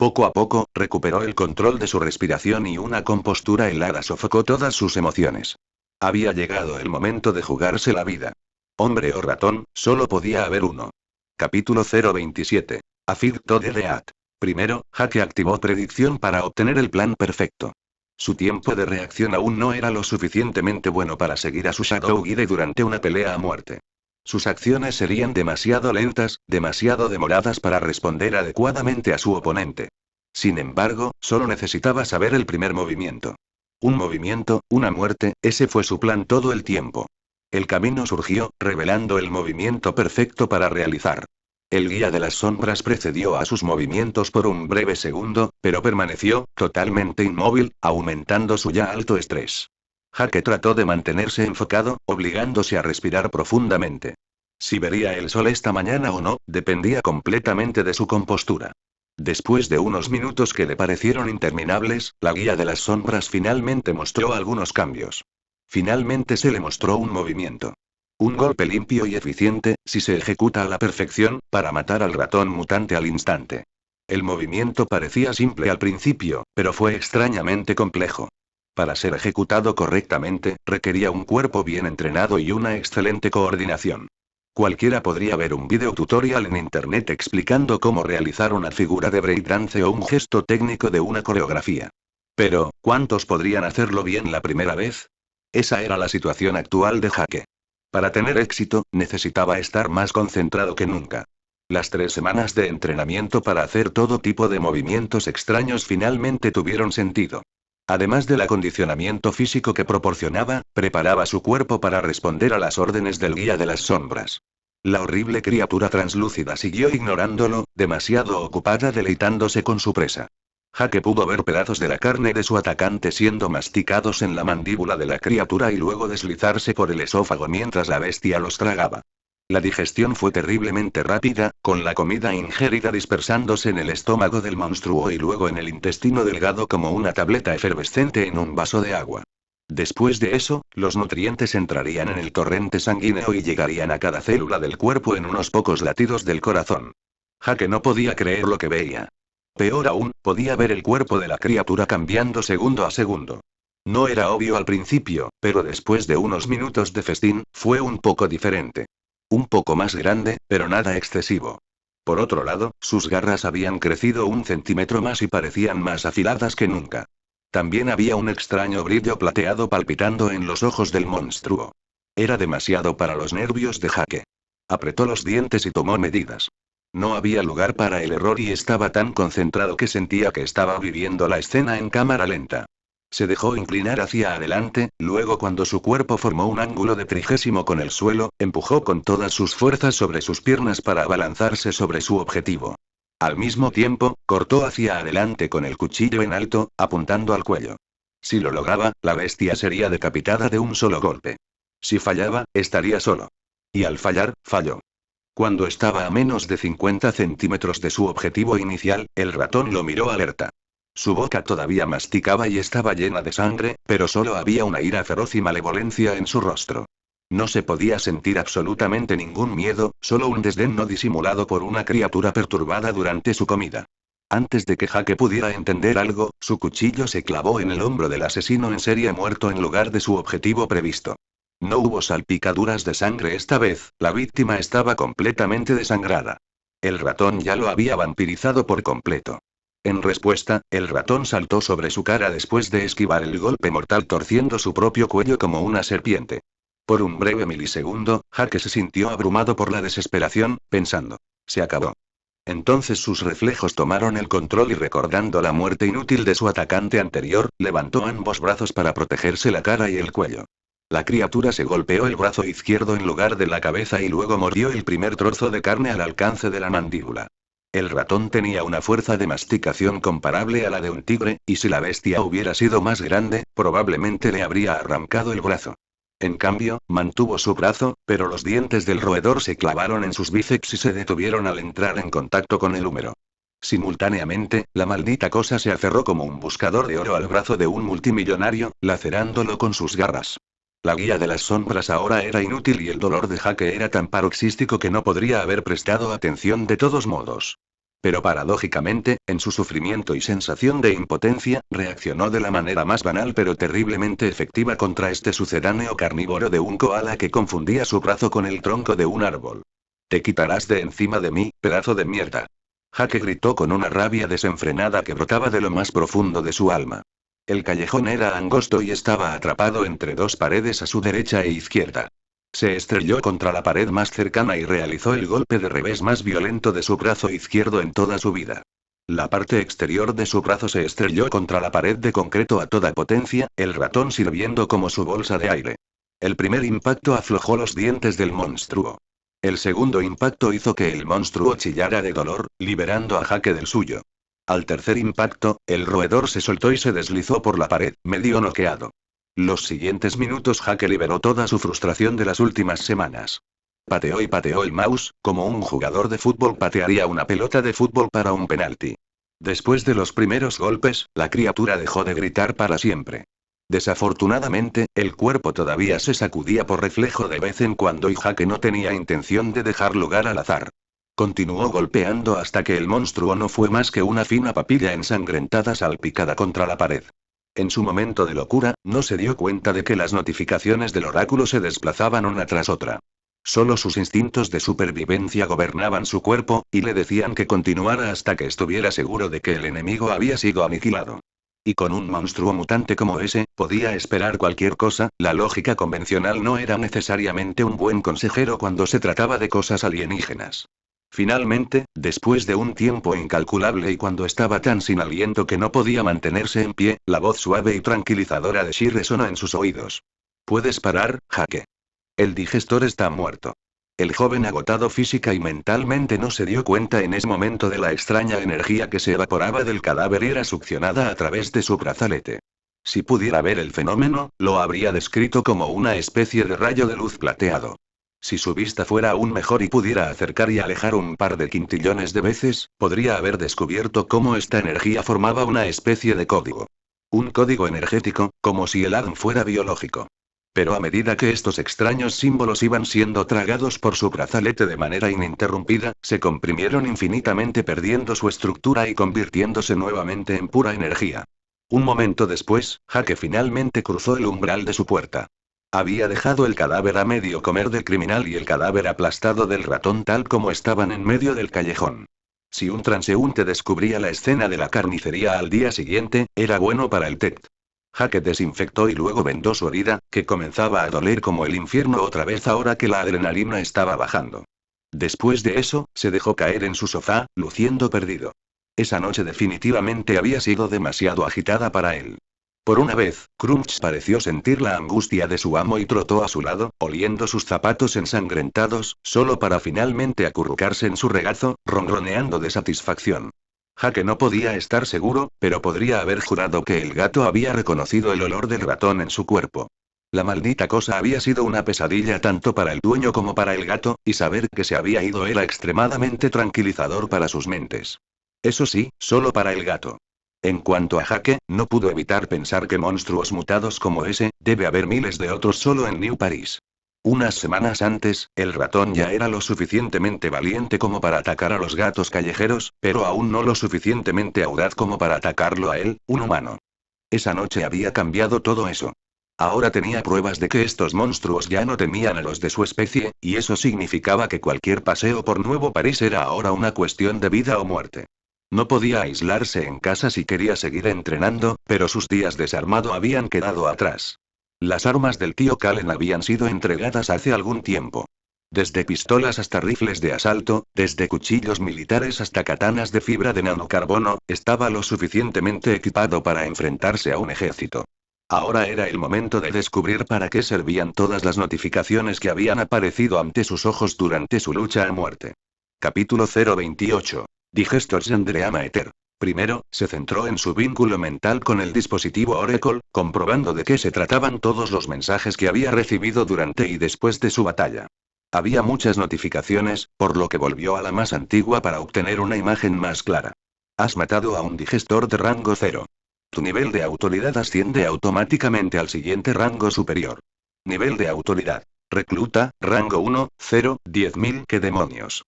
Poco a poco, recuperó el control de su respiración y una compostura helada sofocó todas sus emociones. Había llegado el momento de jugarse la vida. Hombre o ratón, solo podía haber uno. Capítulo 027. Afid Todereat. Primero, Jake activó predicción para obtener el plan perfecto. Su tiempo de reacción aún no era lo suficientemente bueno para seguir a su Shadow Guide durante una pelea a muerte. Sus acciones serían demasiado lentas, demasiado demoradas para responder adecuadamente a su oponente. Sin embargo, solo necesitaba saber el primer movimiento. Un movimiento, una muerte, ese fue su plan todo el tiempo. El camino surgió, revelando el movimiento perfecto para realizar. El guía de las sombras precedió a sus movimientos por un breve segundo, pero permaneció, totalmente inmóvil, aumentando su ya alto estrés. Jake trató de mantenerse enfocado, obligándose a respirar profundamente. Si vería el sol esta mañana o no, dependía completamente de su compostura. Después de unos minutos que le parecieron interminables, la guía de las sombras finalmente mostró algunos cambios. Finalmente se le mostró un movimiento. Un golpe limpio y eficiente, si se ejecuta a la perfección, para matar al ratón mutante al instante. El movimiento parecía simple al principio, pero fue extrañamente complejo. Para ser ejecutado correctamente, requería un cuerpo bien entrenado y una excelente coordinación. Cualquiera podría ver un video tutorial en internet explicando cómo realizar una figura de breakdance o un gesto técnico de una coreografía. Pero, ¿cuántos podrían hacerlo bien la primera vez? Esa era la situación actual de Jake. Para tener éxito, necesitaba estar más concentrado que nunca. Las 3 semanas de entrenamiento para hacer todo tipo de movimientos extraños finalmente tuvieron sentido. Además del acondicionamiento físico que proporcionaba, preparaba su cuerpo para responder a las órdenes del guía de las sombras. La horrible criatura translúcida siguió ignorándolo, demasiado ocupada deleitándose con su presa. Jake pudo ver pedazos de la carne de su atacante siendo masticados en la mandíbula de la criatura y luego deslizarse por el esófago mientras la bestia los tragaba. La digestión fue terriblemente rápida, con la comida ingerida dispersándose en el estómago del monstruo y luego en el intestino delgado como una tableta efervescente en un vaso de agua. Después de eso, los nutrientes entrarían en el torrente sanguíneo y llegarían a cada célula del cuerpo en unos pocos latidos del corazón. Jake no podía creer lo que veía. Peor aún, podía ver el cuerpo de la criatura cambiando segundo a segundo. No era obvio al principio, pero después de unos minutos de festín, fue un poco diferente. Un poco más grande, pero nada excesivo. Por otro lado, sus garras habían crecido 1 centímetro más y parecían más afiladas que nunca. También había un extraño brillo plateado palpitando en los ojos del monstruo. Era demasiado para los nervios de Jake. Apretó los dientes y tomó medidas. No había lugar para el error y estaba tan concentrado que sentía que estaba viviendo la escena en cámara lenta. Se dejó inclinar hacia adelante, luego cuando su cuerpo formó un ángulo de 30 con el suelo, empujó con todas sus fuerzas sobre sus piernas para abalanzarse sobre su objetivo. Al mismo tiempo, cortó hacia adelante con el cuchillo en alto, apuntando al cuello. Si lo lograba, la bestia sería decapitada de un solo golpe. Si fallaba, estaría solo. Y al fallar, falló. Cuando estaba a menos de 50 centímetros de su objetivo inicial, el ratón lo miró alerta. Su boca todavía masticaba y estaba llena de sangre, pero solo había una ira feroz y malevolencia en su rostro. No se podía sentir absolutamente ningún miedo, solo un desdén no disimulado por una criatura perturbada durante su comida. Antes de que Jake pudiera entender algo, su cuchillo se clavó en el hombro del asesino en serie muerto en lugar de su objetivo previsto. No hubo salpicaduras de sangre esta vez, la víctima estaba completamente desangrada. El ratón ya lo había vampirizado por completo. En respuesta, el ratón saltó sobre su cara después de esquivar el golpe mortal torciendo su propio cuello como una serpiente. Por un breve milisegundo, Jake se sintió abrumado por la desesperación, pensando: se acabó. Entonces sus reflejos tomaron el control y recordando la muerte inútil de su atacante anterior, levantó ambos brazos para protegerse la cara y el cuello. La criatura se golpeó el brazo izquierdo en lugar de la cabeza y luego mordió el primer trozo de carne al alcance de la mandíbula. El ratón tenía una fuerza de masticación comparable a la de un tigre, y si la bestia hubiera sido más grande, probablemente le habría arrancado el brazo. En cambio, mantuvo su brazo, pero los dientes del roedor se clavaron en sus bíceps y se detuvieron al entrar en contacto con el húmero. Simultáneamente, la maldita cosa se aferró como un buscador de oro al brazo de un multimillonario, lacerándolo con sus garras. La guía de las sombras ahora era inútil y el dolor de Jake era tan paroxístico que no podría haber prestado atención de todos modos. Pero paradójicamente, en su sufrimiento y sensación de impotencia, reaccionó de la manera más banal pero terriblemente efectiva contra este sucedáneo carnívoro de un koala que confundía su brazo con el tronco de un árbol. «Te quitarás de encima de mí, pedazo de mierda». Jake gritó con una rabia desenfrenada que brotaba de lo más profundo de su alma. El callejón era angosto y estaba atrapado entre 2 paredes a su derecha e izquierda. Se estrelló contra la pared más cercana y realizó el golpe de revés más violento de su brazo izquierdo en toda su vida. La parte exterior de su brazo se estrelló contra la pared de concreto a toda potencia, el ratón sirviendo como su bolsa de aire. El primer impacto aflojó los dientes del monstruo. El segundo impacto hizo que el monstruo chillara de dolor, liberando a Jake del suyo. Al tercer impacto, el roedor se soltó y se deslizó por la pared, medio noqueado. Los siguientes minutos Jake liberó toda su frustración de las últimas semanas. Pateó y pateó el mouse, como un jugador de fútbol patearía una pelota de fútbol para un penalti. Después de los primeros golpes, la criatura dejó de gritar para siempre. Desafortunadamente, el cuerpo todavía se sacudía por reflejo de vez en cuando y Jake no tenía intención de dejar lugar al azar. Continuó golpeando hasta que el monstruo no fue más que una fina papilla ensangrentada salpicada contra la pared. En su momento de locura, no se dio cuenta de que las notificaciones del oráculo se desplazaban una tras otra. Solo sus instintos de supervivencia gobernaban su cuerpo, y le decían que continuara hasta que estuviera seguro de que el enemigo había sido aniquilado. Y con un monstruo mutante como ese, podía esperar cualquier cosa. La lógica convencional no era necesariamente un buen consejero cuando se trataba de cosas alienígenas. Finalmente, después de un tiempo incalculable y cuando estaba tan sin aliento que no podía mantenerse en pie, la voz suave y tranquilizadora de Shi resonó en sus oídos. «Puedes parar, Jake. El digestor está muerto». El joven, agotado física y mentalmente, no se dio cuenta en ese momento de la extraña energía que se evaporaba del cadáver y era succionada a través de su brazalete. Si pudiera ver el fenómeno, lo habría descrito como una especie de rayo de luz plateado. Si su vista fuera aún mejor y pudiera acercar y alejar un par de quintillones de veces, podría haber descubierto cómo esta energía formaba una especie de código. Un código energético, como si el ADN fuera biológico. Pero a medida que estos extraños símbolos iban siendo tragados por su brazalete de manera ininterrumpida, se comprimieron infinitamente, perdiendo su estructura y convirtiéndose nuevamente en pura energía. Un momento después, Jake finalmente cruzó el umbral de su puerta. Había dejado el cadáver a medio comer del criminal y el cadáver aplastado del ratón tal como estaban en medio del callejón. Si un transeúnte descubría la escena de la carnicería al día siguiente, era bueno para el TET. Jake desinfectó y luego vendó su herida, que comenzaba a doler como el infierno otra vez ahora que la adrenalina estaba bajando. Después de eso, se dejó caer en su sofá, luciendo perdido. Esa noche definitivamente había sido demasiado agitada para él. Por una vez, Crunch pareció sentir la angustia de su amo y trotó a su lado, oliendo sus zapatos ensangrentados, solo para finalmente acurrucarse en su regazo, ronroneando de satisfacción. Jake no podía estar seguro, pero podría haber jurado que el gato había reconocido el olor del ratón en su cuerpo. La maldita cosa había sido una pesadilla tanto para el dueño como para el gato, y saber que se había ido era extremadamente tranquilizador para sus mentes. Eso sí, solo para el gato. En cuanto a Jake, no pudo evitar pensar que monstruos mutados como ese, debe haber miles de otros solo en New Paris. Unas semanas antes, el ratón ya era lo suficientemente valiente como para atacar a los gatos callejeros, pero aún no lo suficientemente audaz como para atacarlo a él, un humano. Esa noche había cambiado todo eso. Ahora tenía pruebas de que estos monstruos ya no temían a los de su especie, y eso significaba que cualquier paseo por Nuevo París era ahora una cuestión de vida o muerte. No podía aislarse en casa si quería seguir entrenando, pero sus días desarmado habían quedado atrás. Las armas del tío Callen habían sido entregadas hace algún tiempo. Desde pistolas hasta rifles de asalto, desde cuchillos militares hasta katanas de fibra de nanocarbono, estaba lo suficientemente equipado para enfrentarse a un ejército. Ahora era el momento de descubrir para qué servían todas las notificaciones que habían aparecido ante sus ojos durante su lucha a muerte. Capítulo 028. Digestors Andreama Ether. Primero, se centró en su vínculo mental con el dispositivo Oracle, comprobando de qué se trataban todos los mensajes que había recibido durante y después de su batalla. Había muchas notificaciones, por lo que volvió a la más antigua para obtener una imagen más clara. Has matado a un digestor de rango 0. Tu nivel de autoridad asciende automáticamente al siguiente rango superior. Nivel de autoridad. Recluta, rango 1, 0, 10.000. ¿Qué demonios?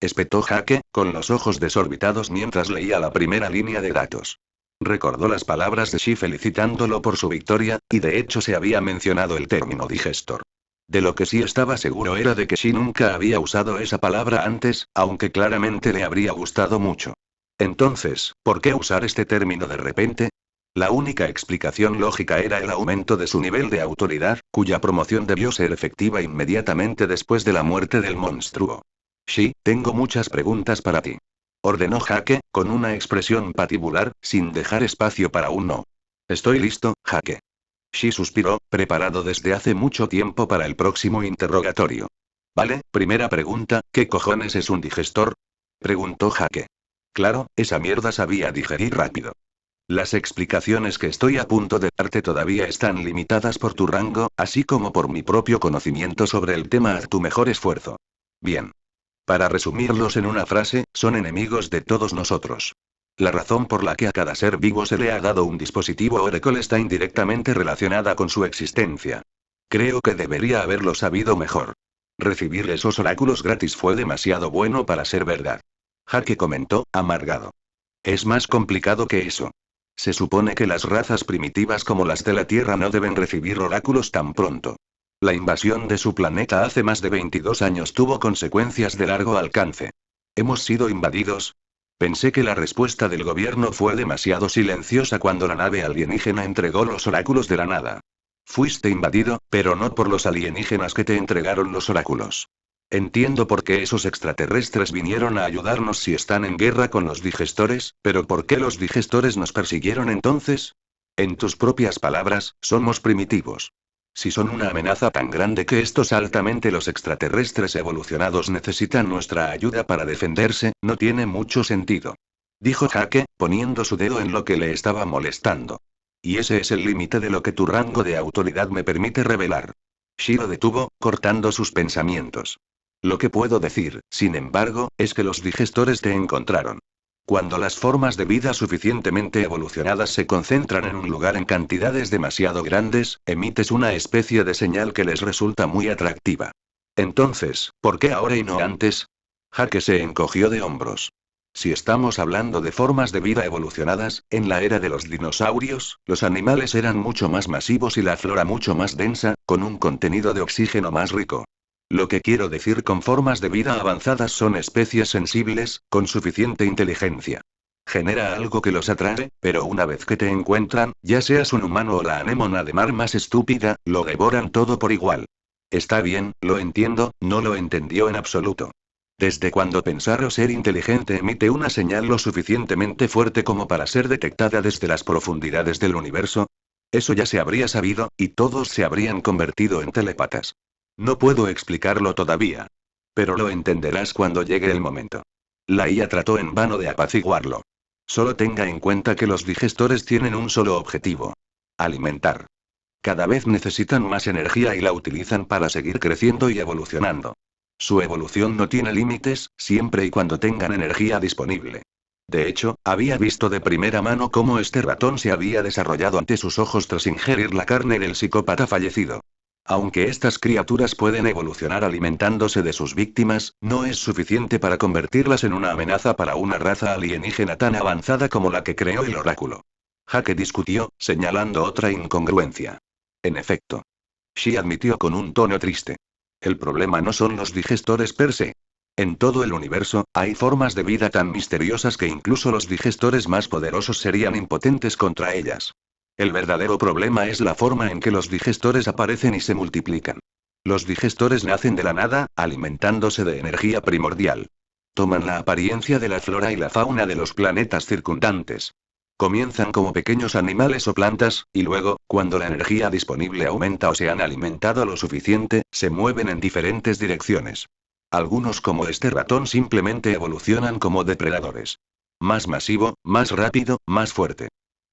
Espetó Jake, con los ojos desorbitados mientras leía la primera línea de datos. Recordó las palabras de Shi felicitándolo por su victoria, y de hecho se había mencionado el término digestor. De lo que sí estaba seguro era de que Shi nunca había usado esa palabra antes, aunque claramente le habría gustado mucho. Entonces, ¿por qué usar este término de repente? La única explicación lógica era el aumento de su nivel de autoridad, cuya promoción debió ser efectiva inmediatamente después de la muerte del monstruo. Shi, tengo muchas preguntas para ti. Ordenó Jake, con una expresión patibular, sin dejar espacio para un no. Estoy listo, Jake. Shi suspiró, preparado desde hace mucho tiempo para el próximo interrogatorio. Vale, primera pregunta, ¿qué cojones es un digestor? Preguntó Jake. Claro, esa mierda sabía digerir rápido. Las explicaciones que estoy a punto de darte todavía están limitadas por tu rango, así como por mi propio conocimiento sobre el tema. Haz tu mejor esfuerzo. Bien. Para resumirlos en una frase, son enemigos de todos nosotros. La razón por la que a cada ser vivo se le ha dado un dispositivo Oracle está indirectamente relacionada con su existencia. Creo que debería haberlo sabido mejor. Recibir esos oráculos gratis fue demasiado bueno para ser verdad. Jake comentó, amargado. Es más complicado que eso. Se supone que las razas primitivas como las de la Tierra no deben recibir oráculos tan pronto. La invasión de su planeta hace más de 22 años tuvo consecuencias de largo alcance. ¿Hemos sido invadidos? Pensé que la respuesta del gobierno fue demasiado silenciosa cuando la nave alienígena entregó los oráculos de la nada. Fuiste invadido, pero no por los alienígenas que te entregaron los oráculos. Entiendo por qué esos extraterrestres vinieron a ayudarnos si están en guerra con los digestores, pero ¿por qué los digestores nos persiguieron entonces? En tus propias palabras, somos primitivos. Si son una amenaza tan grande que estos altamente los extraterrestres evolucionados necesitan nuestra ayuda para defenderse, no tiene mucho sentido. Dijo Jake, poniendo su dedo en lo que le estaba molestando. Y ese es el límite de lo que tu rango de autoridad me permite revelar. Shiro detuvo, cortando sus pensamientos. Lo que puedo decir, sin embargo, es que los digestores te encontraron. Cuando las formas de vida suficientemente evolucionadas se concentran en un lugar en cantidades demasiado grandes, emites una especie de señal que les resulta muy atractiva. Entonces, ¿por qué ahora y no antes? Jake se encogió de hombros. Si estamos hablando de formas de vida evolucionadas, en la era de los dinosaurios, los animales eran mucho más masivos y la flora mucho más densa, con un contenido de oxígeno más rico. Lo que quiero decir con formas de vida avanzadas son especies sensibles, con suficiente inteligencia. Genera algo que los atrae, pero una vez que te encuentran, ya seas un humano o la anémona de mar más estúpida, lo devoran todo por igual. Está bien, lo entiendo, no lo entendió en absoluto. ¿Desde cuando pensar o ser inteligente emite una señal lo suficientemente fuerte como para ser detectada desde las profundidades del universo? Eso ya se habría sabido, y todos se habrían convertido en telépatas. No puedo explicarlo todavía. Pero lo entenderás cuando llegue el momento. La IA trató en vano de apaciguarlo. Solo tenga en cuenta que los digestores tienen un solo objetivo: alimentar. Cada vez necesitan más energía y la utilizan para seguir creciendo y evolucionando. Su evolución no tiene límites, siempre y cuando tengan energía disponible. De hecho, había visto de primera mano cómo este ratón se había desarrollado ante sus ojos tras ingerir la carne del psicópata fallecido. Aunque estas criaturas pueden evolucionar alimentándose de sus víctimas, no es suficiente para convertirlas en una amenaza para una raza alienígena tan avanzada como la que creó el oráculo. Jake discutió, señalando otra incongruencia. En efecto. Shi admitió con un tono triste. El problema no son los digestores per se. En todo el universo, hay formas de vida tan misteriosas que incluso los digestores más poderosos serían impotentes contra ellas. El verdadero problema es la forma en que los digestores aparecen y se multiplican. Los digestores nacen de la nada, alimentándose de energía primordial. Toman la apariencia de la flora y la fauna de los planetas circundantes. Comienzan como pequeños animales o plantas, y luego, cuando la energía disponible aumenta o se han alimentado lo suficiente, se mueven en diferentes direcciones. Algunos como este ratón simplemente evolucionan como depredadores. Más masivo, más rápido, más fuerte.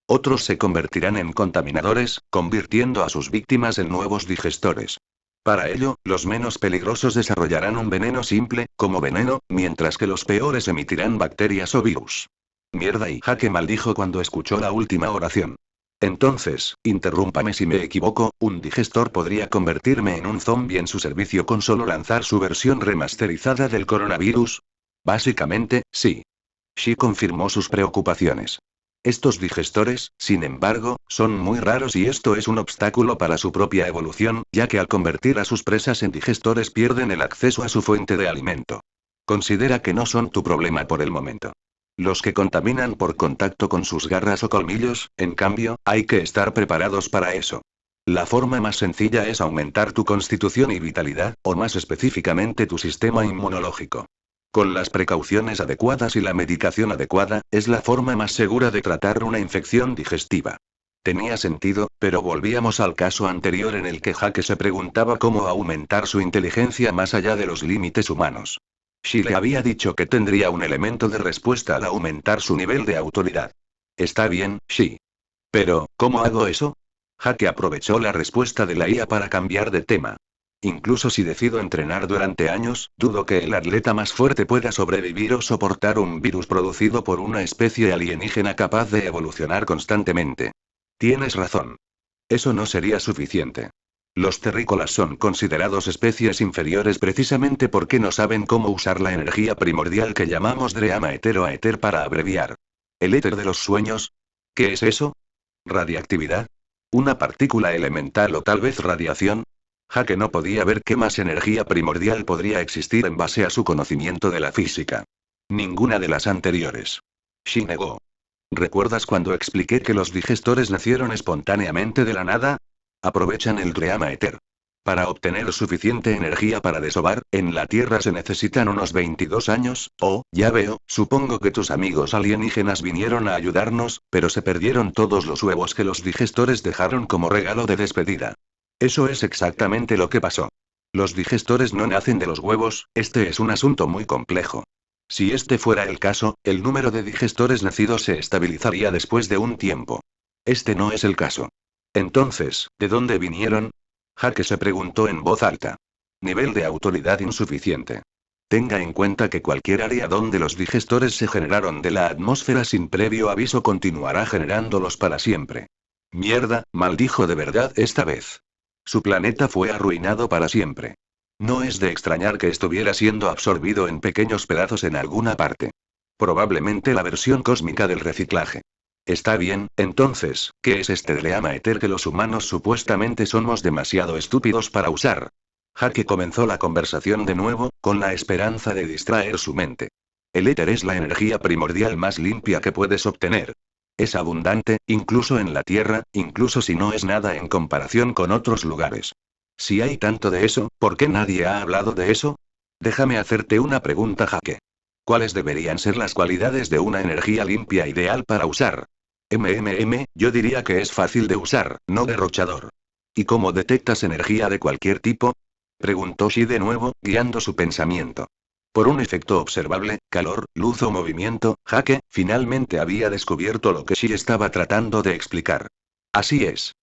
Otros se convertirán en contaminadores, convirtiendo a sus víctimas en nuevos digestores. Para ello, los menos peligrosos desarrollarán un veneno simple, como veneno, mientras que los peores emitirán bacterias o virus. Mierda, y Jake maldijo cuando escuchó la última oración. Entonces, interrúmpame si me equivoco, ¿un digestor podría convertirme en un zombie en su servicio con solo lanzar su versión remasterizada del coronavirus? Básicamente, sí. Shi confirmó sus preocupaciones. Estos digestores, sin embargo, son muy raros y esto es un obstáculo para su propia evolución, ya que al convertir a sus presas en digestores pierden el acceso a su fuente de alimento. Considera que no son tu problema por el momento. Los que contaminan por contacto con sus garras o colmillos, en cambio, hay que estar preparados para eso. La forma más sencilla es aumentar tu constitución y vitalidad, o más específicamente tu sistema inmunológico. Con las precauciones adecuadas y la medicación adecuada, es la forma más segura de tratar una infección digestiva. Tenía sentido, pero volvíamos al caso anterior en el que Jake se preguntaba cómo aumentar su inteligencia más allá de los límites humanos. Shi le había dicho que tendría un elemento de respuesta al aumentar su nivel de autoridad. Está bien, Shi. Pero, ¿cómo hago eso? Jake aprovechó la respuesta de la IA para cambiar de tema. Incluso si decido entrenar durante años, dudo que el atleta más fuerte pueda sobrevivir o soportar un virus producido por una especie alienígena capaz de evolucionar constantemente. Tienes razón. Eso no sería suficiente. Los terrícolas son considerados especies inferiores precisamente porque no saben cómo usar la energía primordial que llamamos Dreama Etero a Éter para abreviar. ¿El éter de los sueños? ¿Qué es eso? ¿Radiactividad? ¿Una partícula elemental o tal vez radiación? Jake no podía ver qué más energía primordial podría existir en base a su conocimiento de la física. Ninguna de las anteriores. Shi negó. ¿Recuerdas cuando expliqué que los digestores nacieron espontáneamente de la nada? Aprovechan el Dreama Ether. Para obtener suficiente energía para desovar, en la Tierra se necesitan unos 22 años. Oh, ya veo, supongo que tus amigos alienígenas vinieron a ayudarnos, pero se perdieron todos los huevos que los digestores dejaron como regalo de despedida. Eso es exactamente lo que pasó. Los digestores no nacen de los huevos, este es un asunto muy complejo. Si este fuera el caso, el número de digestores nacidos se estabilizaría después de un tiempo. Este no es el caso. Entonces, ¿de dónde vinieron? Jake se preguntó en voz alta. Nivel de autoridad insuficiente. Tenga en cuenta que cualquier área donde los digestores se generaron de la atmósfera sin previo aviso continuará generándolos para siempre. Mierda, maldijo de verdad esta vez. Su planeta fue arruinado para siempre. No es de extrañar que estuviera siendo absorbido en pequeños pedazos en alguna parte. Probablemente la versión cósmica del reciclaje. Está bien, entonces, ¿qué es este Dreama Ether que los humanos supuestamente somos demasiado estúpidos para usar? Jake comenzó la conversación de nuevo, con la esperanza de distraer su mente. El éter es la energía primordial más limpia que puedes obtener. Es abundante, incluso en la Tierra, incluso si no es nada en comparación con otros lugares. Si hay tanto de eso, ¿por qué nadie ha hablado de eso? Déjame hacerte una pregunta, Jake. ¿Cuáles deberían ser las cualidades de una energía limpia ideal para usar? Yo diría que es fácil de usar, no derrochador. ¿Y cómo detectas energía de cualquier tipo? Preguntó Shi de nuevo, guiando su pensamiento. Por un efecto observable, calor, luz o movimiento, Jake finalmente había descubierto lo que Shi estaba tratando de explicar. Así es.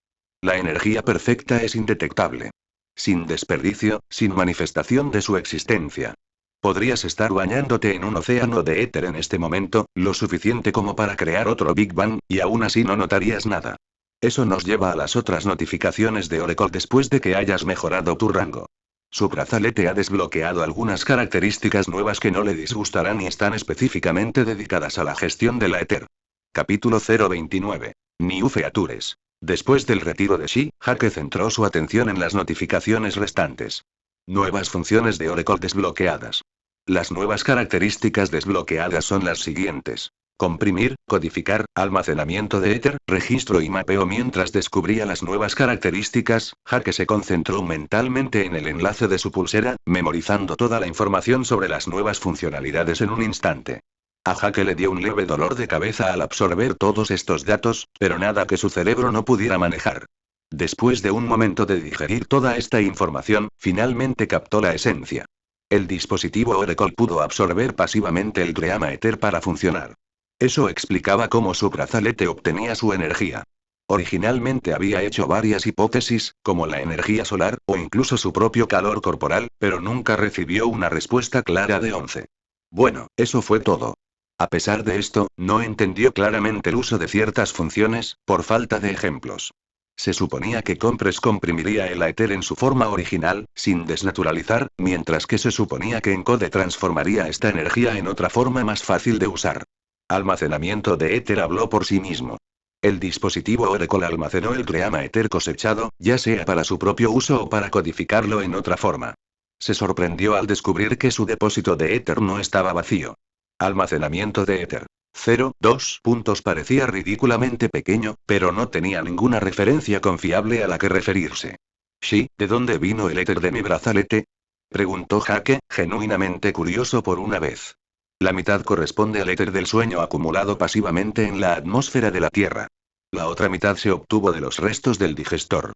La energía perfecta es indetectable. Sin desperdicio, sin manifestación de su existencia. Podrías estar bañándote en un océano de éter en este momento, lo suficiente como para crear otro Big Bang, y aún así no notarías nada. Eso nos lleva a las otras notificaciones de Oracle después de que hayas mejorado tu rango. Su brazalete ha desbloqueado algunas características nuevas que no le disgustarán y están específicamente dedicadas a la gestión de la éter. Capítulo 029. New Features. Después del retiro de Shi, Jake centró su atención en las notificaciones restantes. Nuevas funciones de Oracle desbloqueadas. Las nuevas características desbloqueadas son las siguientes. Comprimir, codificar, almacenamiento de éter, registro y mapeo. Mientras descubría las nuevas características, Jake se concentró mentalmente en el enlace de su pulsera, memorizando toda la información sobre las nuevas funcionalidades en un instante. A Jake le dio un leve dolor de cabeza al absorber todos estos datos, pero nada que su cerebro no pudiera manejar. Después de un momento de digerir toda esta información, finalmente captó la esencia. El dispositivo Oracle pudo absorber pasivamente el Dreama Ether para funcionar. Eso explicaba cómo su brazalete obtenía su energía. Originalmente había hecho varias hipótesis, como la energía solar, o incluso su propio calor corporal, pero nunca recibió una respuesta clara de 11. Bueno, eso fue todo. A pesar de esto, no entendió claramente el uso de ciertas funciones, por falta de ejemplos. Se suponía que Compress comprimiría el éter en su forma original, sin desnaturalizar, mientras que se suponía que Encode transformaría esta energía en otra forma más fácil de usar. Almacenamiento de éter habló por sí mismo. El dispositivo Oracle almacenó el Dreama Ether cosechado, ya sea para su propio uso o para codificarlo en otra forma. Se sorprendió al descubrir que su depósito de éter no estaba vacío. Almacenamiento de éter. 0,2 puntos parecía ridículamente pequeño, pero no tenía ninguna referencia confiable a la que referirse. Shi, ¿de dónde vino el éter de mi brazalete? Preguntó Jake, genuinamente curioso por una vez. La mitad corresponde al éter del sueño acumulado pasivamente en la atmósfera de la Tierra. La otra mitad se obtuvo de los restos del digestor.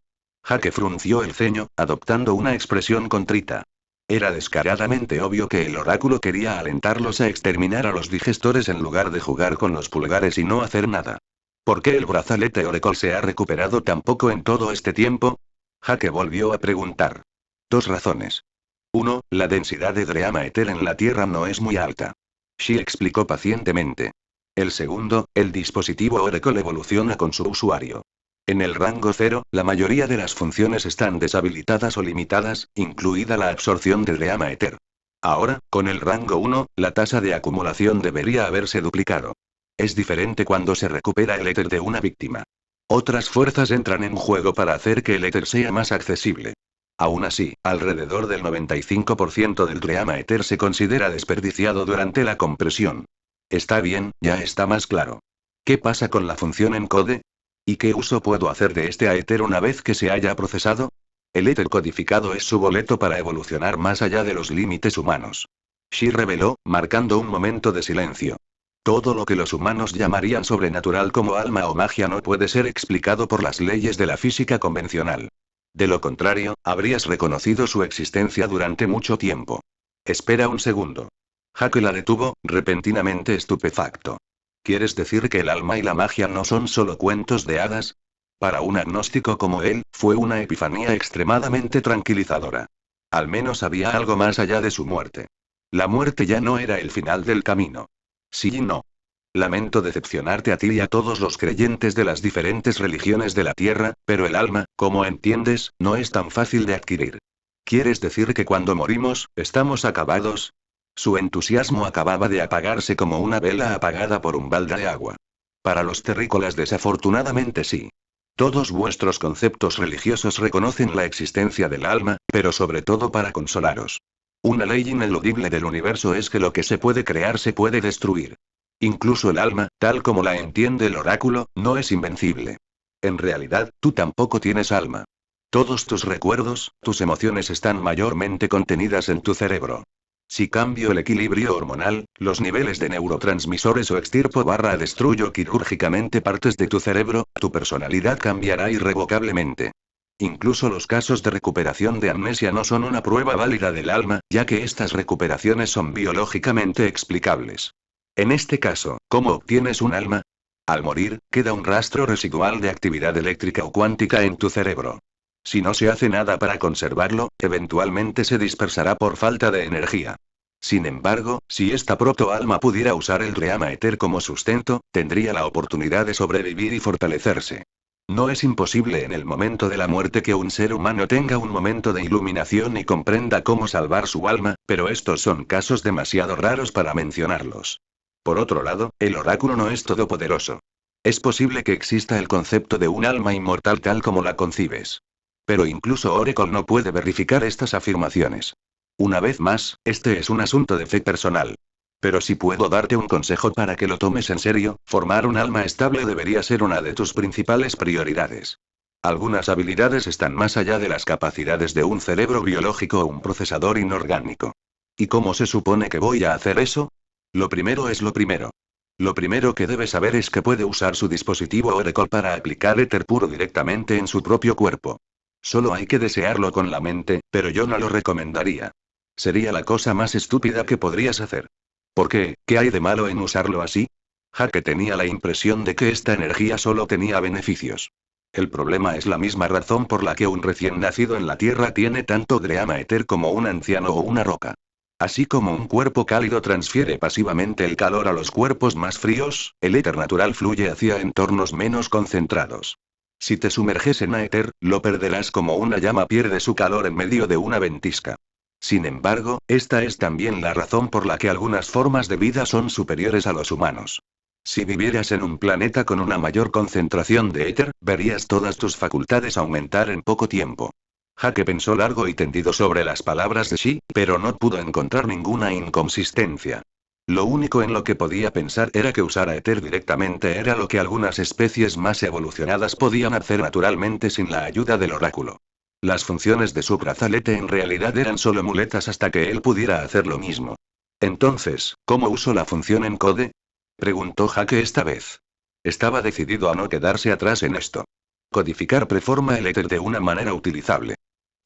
Jake frunció el ceño, adoptando una expresión contrita. Era descaradamente obvio que el oráculo quería alentarlos a exterminar a los digestores en lugar de jugar con los pulgares y no hacer nada. ¿Por qué el brazalete Oracle se ha recuperado tan poco en todo este tiempo? Jake volvió a preguntar. 2 razones. 1. La densidad de Dreama Ether en la Tierra no es muy alta. Shi explicó pacientemente. El segundo, el dispositivo Oracle evoluciona con su usuario. En el rango 0, la mayoría de las funciones están deshabilitadas o limitadas, incluida la absorción de Dreama Ether. Ahora, con el rango 1, la tasa de acumulación debería haberse duplicado. Es diferente cuando se recupera el éter de una víctima. Otras fuerzas entran en juego para hacer que el éter sea más accesible. Aún así, alrededor del 95% del Dreama Ether se considera desperdiciado durante la compresión. Está bien, ya está más claro. ¿Qué pasa con la función encode? ¿Y qué uso puedo hacer de este Aether una vez que se haya procesado? El Ether codificado es su boleto para evolucionar más allá de los límites humanos. Shi reveló, marcando un momento de silencio. Todo lo que los humanos llamarían sobrenatural como alma o magia no puede ser explicado por las leyes de la física convencional. De lo contrario, habrías reconocido su existencia durante mucho tiempo. Espera un segundo. Hake la detuvo, repentinamente estupefacto. ¿Quieres decir que el alma y la magia no son solo cuentos de hadas? Para un agnóstico como él, fue una epifanía extremadamente tranquilizadora. Al menos había algo más allá de su muerte. La muerte ya no era el final del camino. Sí y no. Lamento decepcionarte a ti y a todos los creyentes de las diferentes religiones de la Tierra, pero el alma, como entiendes, no es tan fácil de adquirir. ¿Quieres decir que cuando morimos, estamos acabados? Su entusiasmo acababa de apagarse como una vela apagada por un balde de agua. Para los terrícolas desafortunadamente sí. Todos vuestros conceptos religiosos reconocen la existencia del alma, pero sobre todo para consolaros. Una ley ineludible del universo es que lo que se puede crear se puede destruir. Incluso el alma, tal como la entiende el oráculo, no es invencible. En realidad, tú tampoco tienes alma. Todos tus recuerdos, tus emociones están mayormente contenidas en tu cerebro. Si cambio el equilibrio hormonal, los niveles de neurotransmisores o extirpo/destruyo quirúrgicamente partes de tu cerebro, tu personalidad cambiará irrevocablemente. Incluso los casos de recuperación de amnesia no son una prueba válida del alma, ya que estas recuperaciones son biológicamente explicables. En este caso, ¿cómo obtienes un alma? Al morir, queda un rastro residual de actividad eléctrica o cuántica en tu cerebro. Si no se hace nada para conservarlo, eventualmente se dispersará por falta de energía. Sin embargo, si esta protoalma pudiera usar el Dreama Ether como sustento, tendría la oportunidad de sobrevivir y fortalecerse. No es imposible en el momento de la muerte que un ser humano tenga un momento de iluminación y comprenda cómo salvar su alma, pero estos son casos demasiado raros para mencionarlos. Por otro lado, el oráculo no es todopoderoso. Es posible que exista el concepto de un alma inmortal tal como la concibes. Pero incluso Oracle no puede verificar estas afirmaciones. Una vez más, este es un asunto de fe personal. Pero si puedo darte un consejo para que lo tomes en serio, formar un alma estable debería ser una de tus principales prioridades. Algunas habilidades están más allá de las capacidades de un cerebro biológico o un procesador inorgánico. ¿Y cómo se supone que voy a hacer eso? Lo primero es lo primero. Lo primero que debe saber es que puede usar su dispositivo Oracle para aplicar éter puro directamente en su propio cuerpo. Solo hay que desearlo con la mente, pero yo no lo recomendaría. Sería la cosa más estúpida que podrías hacer. ¿Por qué? ¿Qué hay de malo en usarlo así? Hake tenía la impresión de que esta energía solo tenía beneficios. El problema es la misma razón por la que un recién nacido en la Tierra tiene tanto Dreama Ether como un anciano o una roca. Así como un cuerpo cálido transfiere pasivamente el calor a los cuerpos más fríos, el éter natural fluye hacia entornos menos concentrados. Si te sumerges en éter, lo perderás como una llama pierde su calor en medio de una ventisca. Sin embargo, esta es también la razón por la que algunas formas de vida son superiores a los humanos. Si vivieras en un planeta con una mayor concentración de éter, verías todas tus facultades aumentar en poco tiempo. Hake pensó largo y tendido sobre las palabras de Shi, pero no pudo encontrar ninguna inconsistencia. Lo único en lo que podía pensar era que usar a éter directamente era lo que algunas especies más evolucionadas podían hacer naturalmente sin la ayuda del oráculo. Las funciones de su brazalete en realidad eran solo muletas hasta que él pudiera hacer lo mismo. Entonces, ¿cómo uso la función encode? Preguntó Hake esta vez. Estaba decidido a no quedarse atrás en esto. Codificar preforma el éter de una manera utilizable.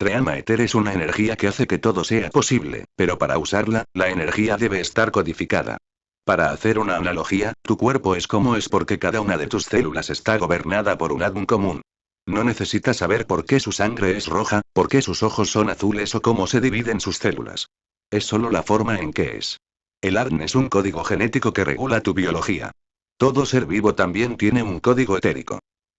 Dreama Ether es una energía que hace que todo sea posible, pero para usarla, la energía debe estar codificada. Para hacer una analogía, tu cuerpo es como es porque cada una de tus células está gobernada por un ADN común. No necesitas saber por qué su sangre es roja, por qué sus ojos son azules o cómo se dividen sus células. Es solo la forma en que es. El ADN es un código genético que regula tu biología. Todo ser vivo también tiene un código etérico.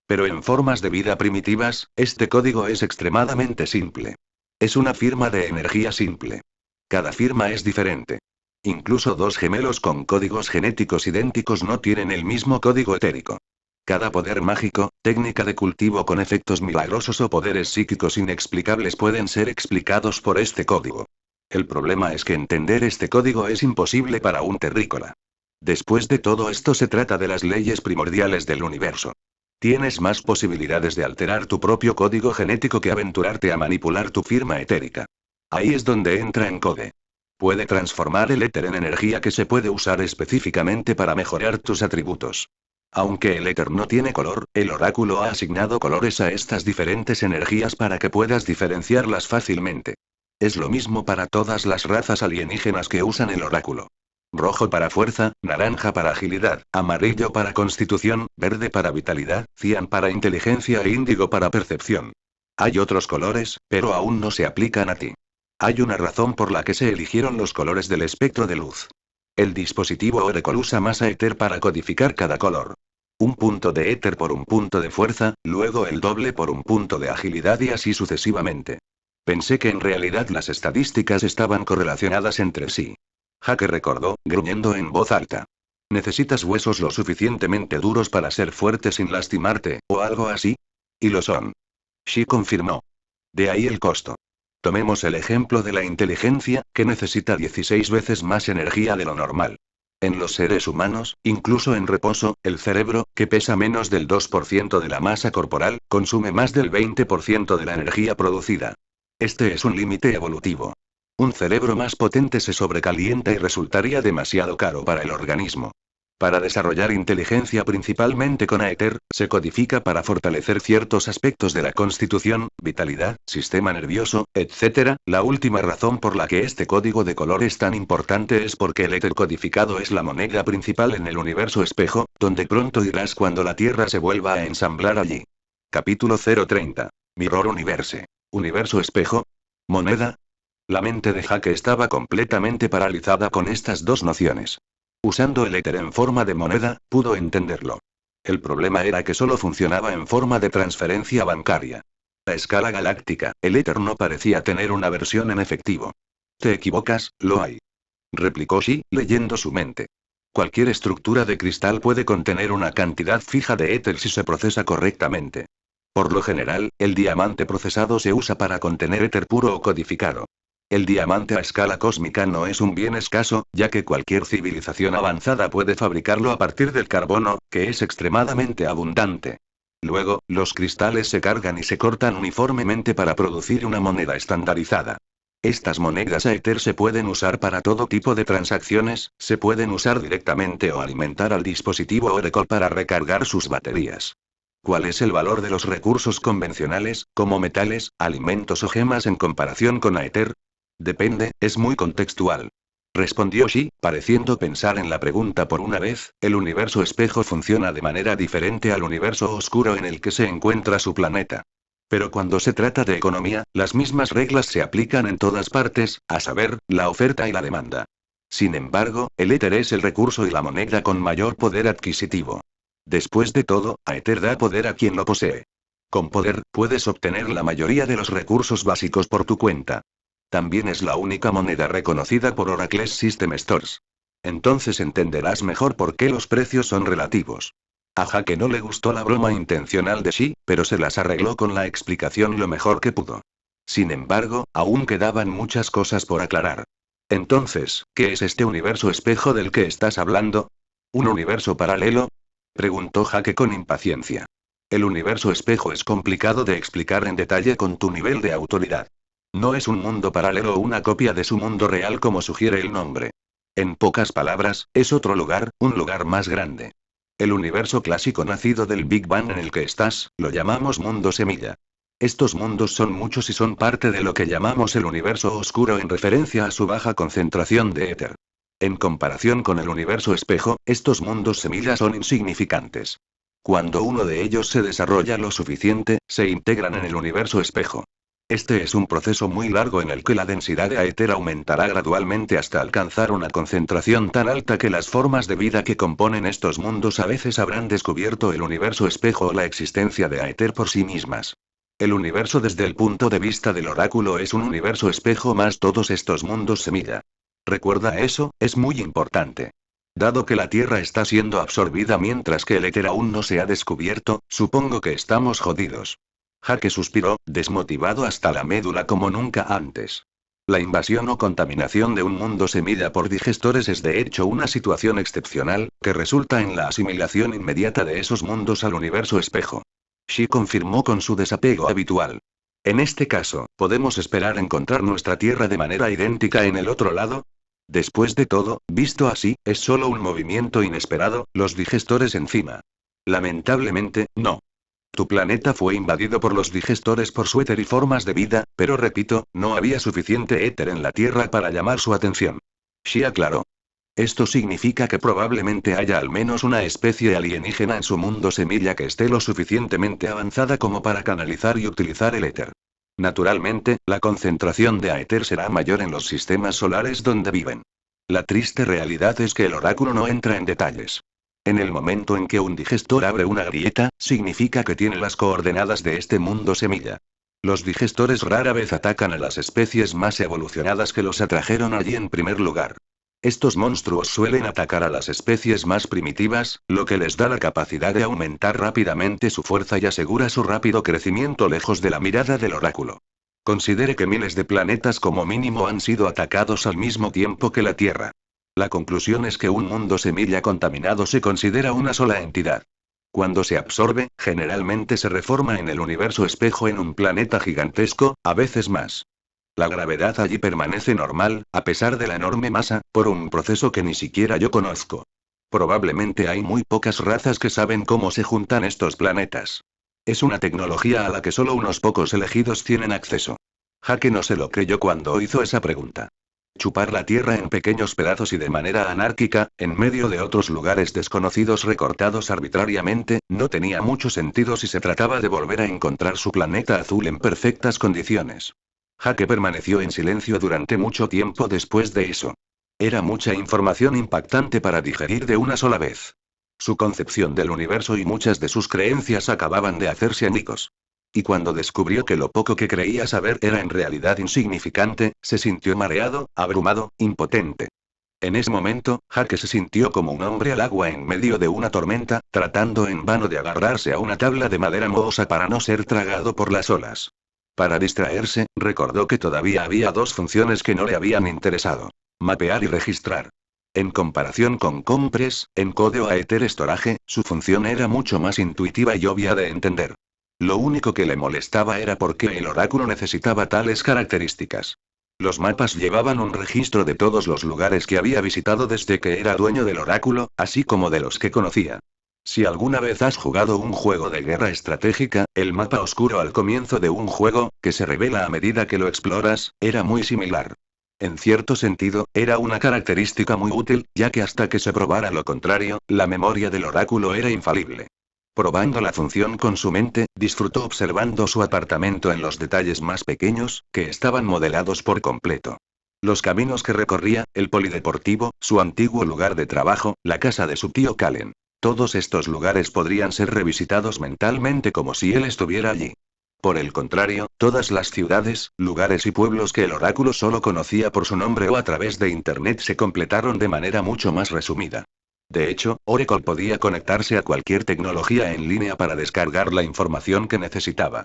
Pero en formas de vida primitivas, este código es extremadamente simple. Es una firma de energía simple. Cada firma es diferente. Incluso dos gemelos con códigos genéticos idénticos no tienen el mismo código etérico. Cada poder mágico, Técnica de cultivo con efectos milagrosos o poderes psíquicos inexplicables pueden ser explicados por este código. El problema es que entender este código es imposible para un terrícola. Después de todo esto se trata de las leyes primordiales del universo. Tienes más posibilidades de alterar tu propio código genético que aventurarte a manipular tu firma etérica. Ahí es donde entra Encode. Puede transformar el éter en energía que se puede usar específicamente para mejorar tus atributos. Aunque el éter no tiene color, el oráculo ha asignado colores a estas diferentes energías para que puedas diferenciarlas fácilmente. Es lo mismo para todas las razas alienígenas que usan el oráculo. Rojo para fuerza, naranja para agilidad, amarillo para constitución, verde para vitalidad, cian para inteligencia e índigo para percepción. Hay otros colores, pero aún no se aplican a ti. Hay una razón por la que se eligieron los colores del espectro de luz. El dispositivo Oracle usa masa éter para codificar cada color. Un punto de éter por un punto de fuerza, luego el doble por un punto de agilidad y así sucesivamente. Pensé que en realidad las estadísticas estaban correlacionadas entre sí. Hake recordó, gruñendo en voz alta. ¿Necesitas huesos lo suficientemente duros para ser fuerte sin lastimarte, o algo así? Y lo son. Shi confirmó. De ahí el costo. Tomemos el ejemplo de la inteligencia, que necesita 16 veces más energía de lo normal. En los seres humanos, incluso en reposo, el cerebro, que pesa menos del 2% de la masa corporal, consume más del 20% de la energía producida. Este es un límite evolutivo. Un cerebro más potente se sobrecalienta y resultaría demasiado caro para el organismo. Para desarrollar inteligencia principalmente con Aether, se codifica para fortalecer ciertos aspectos de la constitución, vitalidad, sistema nervioso, etc. La última razón por la que este código de color es tan importante es porque el Aether codificado es la moneda principal en el universo espejo, donde pronto irás cuando la Tierra se vuelva a ensamblar allí. Capítulo 030. Mirror Universe. ¿Universo espejo? ¿Moneda? La mente de Hake estaba completamente paralizada con estas dos nociones. Usando el éter en forma de moneda, pudo entenderlo. El problema era que solo funcionaba en forma de transferencia bancaria. A escala galáctica, el éter no parecía tener una versión en efectivo. Te equivocas, lo hay. Replicó Shi, leyendo su mente. Cualquier estructura de cristal puede contener una cantidad fija de éter si se procesa correctamente. Por lo general, el diamante procesado se usa para contener éter puro o codificado. El diamante a escala cósmica no es un bien escaso, ya que cualquier civilización avanzada puede fabricarlo a partir del carbono, que es extremadamente abundante. Luego, los cristales se cargan y se cortan uniformemente para producir una moneda estandarizada. Estas monedas Aether se pueden usar para todo tipo de transacciones, se pueden usar directamente o alimentar al dispositivo Oracle para recargar sus baterías. ¿Cuál es el valor de los recursos convencionales, como metales, alimentos o gemas en comparación con Aether? Depende, es muy contextual. Respondió Shi, pareciendo pensar en la pregunta por una vez. El universo espejo funciona de manera diferente al universo oscuro en el que se encuentra su planeta. Pero cuando se trata de economía, las mismas reglas se aplican en todas partes, a saber, la oferta y la demanda. Sin embargo, el éter es el recurso y la moneda con mayor poder adquisitivo. Después de todo, Aether da poder a quien lo posee. Con poder, puedes obtener la mayoría de los recursos básicos por tu cuenta. También es la única moneda reconocida por Oracle System Stores. Entonces entenderás mejor por qué los precios son relativos. A Hake no le gustó la broma intencional de Shi, pero se las arregló con la explicación lo mejor que pudo. Sin embargo, aún quedaban muchas cosas por aclarar. Entonces, ¿qué es este universo espejo del que estás hablando? ¿Un universo paralelo? Preguntó Hake con impaciencia. El universo espejo es complicado de explicar en detalle con tu nivel de autoridad. No es un mundo paralelo o una copia de su mundo real como sugiere el nombre. En pocas palabras, es otro lugar, un lugar más grande. El universo clásico nacido del Big Bang en el que estás, lo llamamos mundo semilla. Estos mundos son muchos y son parte de lo que llamamos el universo oscuro en referencia a su baja concentración de éter. En comparación con el universo espejo, estos mundos semilla son insignificantes. Cuando uno de ellos se desarrolla lo suficiente, se integran en el universo espejo. Este es un proceso muy largo en el que la densidad de Aether aumentará gradualmente hasta alcanzar una concentración tan alta que las formas de vida que componen estos mundos a veces habrán descubierto el universo espejo o la existencia de Aether por sí mismas. El universo desde el punto de vista del oráculo es un universo espejo más todos estos mundos semilla. Recuerda eso, es muy importante. Dado que la Tierra está siendo absorbida mientras que el éter aún no se ha descubierto, supongo que estamos jodidos. Jake suspiró, desmotivado hasta la médula como nunca antes. La invasión o contaminación de un mundo semilla por digestores es de hecho una situación excepcional, que resulta en la asimilación inmediata de esos mundos al universo espejo. Shi confirmó con su desapego habitual. En este caso, ¿podemos esperar encontrar nuestra Tierra de manera idéntica en el otro lado? Después de todo, visto así, es solo un movimiento inesperado, los digestores encima. Lamentablemente, no. Tu planeta fue invadido por los digestores por su éter y formas de vida, pero repito, no había suficiente éter en la Tierra para llamar su atención. Shi aclaró. Esto significa que probablemente haya al menos una especie alienígena en su mundo semilla que esté lo suficientemente avanzada como para canalizar y utilizar el éter. Naturalmente, la concentración de éter será mayor en los sistemas solares donde viven. La triste realidad es que el oráculo no entra en detalles. En el momento en que un digestor abre una grieta, significa que tiene las coordenadas de este mundo semilla. Los digestores rara vez atacan a las especies más evolucionadas que los atrajeron allí en primer lugar. Estos monstruos suelen atacar a las especies más primitivas, lo que les da la capacidad de aumentar rápidamente su fuerza y asegura su rápido crecimiento lejos de la mirada del oráculo. Considere que miles de planetas como mínimo han sido atacados al mismo tiempo que la Tierra. La conclusión es que un mundo semilla contaminado se considera una sola entidad. Cuando se absorbe, generalmente se reforma en el universo espejo en un planeta gigantesco, a veces más. La gravedad allí permanece normal, a pesar de la enorme masa, por un proceso que ni siquiera yo conozco. Probablemente hay muy pocas razas que saben cómo se juntan estos planetas. Es una tecnología a la que solo unos pocos elegidos tienen acceso. Jake no se lo creyó cuando hizo esa pregunta. Chupar la Tierra en pequeños pedazos y de manera anárquica, en medio de otros lugares desconocidos recortados arbitrariamente, no tenía mucho sentido si se trataba de volver a encontrar su planeta azul en perfectas condiciones. Jake permaneció en silencio durante mucho tiempo después de eso. Era mucha información impactante para digerir de una sola vez. Su concepción del universo y muchas de sus creencias acababan de hacerse añicos. Y cuando descubrió que lo poco que creía saber era en realidad insignificante, se sintió mareado, abrumado, impotente. En ese momento, Jake se sintió como un hombre al agua en medio de una tormenta, tratando en vano de agarrarse a una tabla de madera mohosa para no ser tragado por las olas. Para distraerse, recordó que todavía había dos funciones que no le habían interesado: mapear y registrar. En comparación con Compress, Encode o Aether Storage, su función era mucho más intuitiva y obvia de entender. Lo único que le molestaba era por qué el oráculo necesitaba tales características. Los mapas llevaban un registro de todos los lugares que había visitado desde que era dueño del oráculo, así como de los que conocía. Si alguna vez has jugado un juego de guerra estratégica, el mapa oscuro al comienzo de un juego, que se revela a medida que lo exploras, era muy similar. En cierto sentido, era una característica muy útil, ya que hasta que se probara lo contrario, la memoria del oráculo era infalible. Probando la función con su mente, disfrutó observando su apartamento en los detalles más pequeños, que estaban modelados por completo. Los caminos que recorría, el polideportivo, su antiguo lugar de trabajo, la casa de su tío Calen. Todos estos lugares podrían ser revisitados mentalmente como si él estuviera allí. Por el contrario, todas las ciudades, lugares y pueblos que el oráculo solo conocía por su nombre o a través de Internet se completaron de manera mucho más resumida. De hecho, Oracle podía conectarse a cualquier tecnología en línea para descargar la información que necesitaba.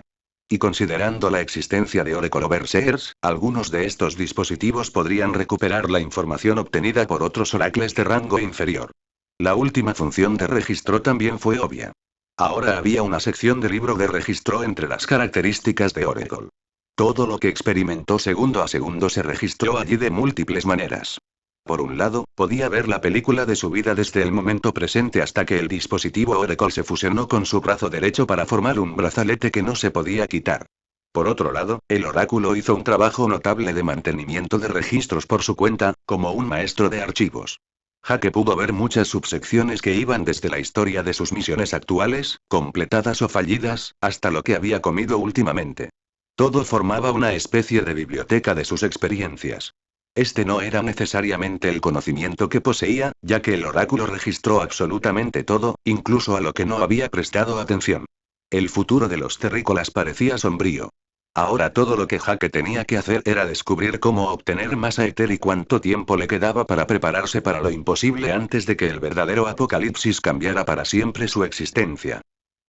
Y considerando la existencia de Oracle Overseers, algunos de estos dispositivos podrían recuperar la información obtenida por otros oracles de rango inferior. La última función de registro también fue obvia. Ahora había una sección de libro de registro entre las características de Oracle. Todo lo que experimentó segundo a segundo se registró allí de múltiples maneras. Por un lado, podía ver la película de su vida desde el momento presente hasta que el dispositivo Oracle se fusionó con su brazo derecho para formar un brazalete que no se podía quitar. Por otro lado, el oráculo hizo un trabajo notable de mantenimiento de registros por su cuenta, como un maestro de archivos. Jake pudo ver muchas subsecciones que iban desde la historia de sus misiones actuales, completadas o fallidas, hasta lo que había comido últimamente. Todo formaba una especie de biblioteca de sus experiencias. Este no era necesariamente el conocimiento que poseía, ya que el oráculo registró absolutamente todo, incluso a lo que no había prestado atención. El futuro de los terrícolas parecía sombrío. Ahora todo lo que Jake tenía que hacer era descubrir cómo obtener más éter y cuánto tiempo le quedaba para prepararse para lo imposible antes de que el verdadero apocalipsis cambiara para siempre su existencia.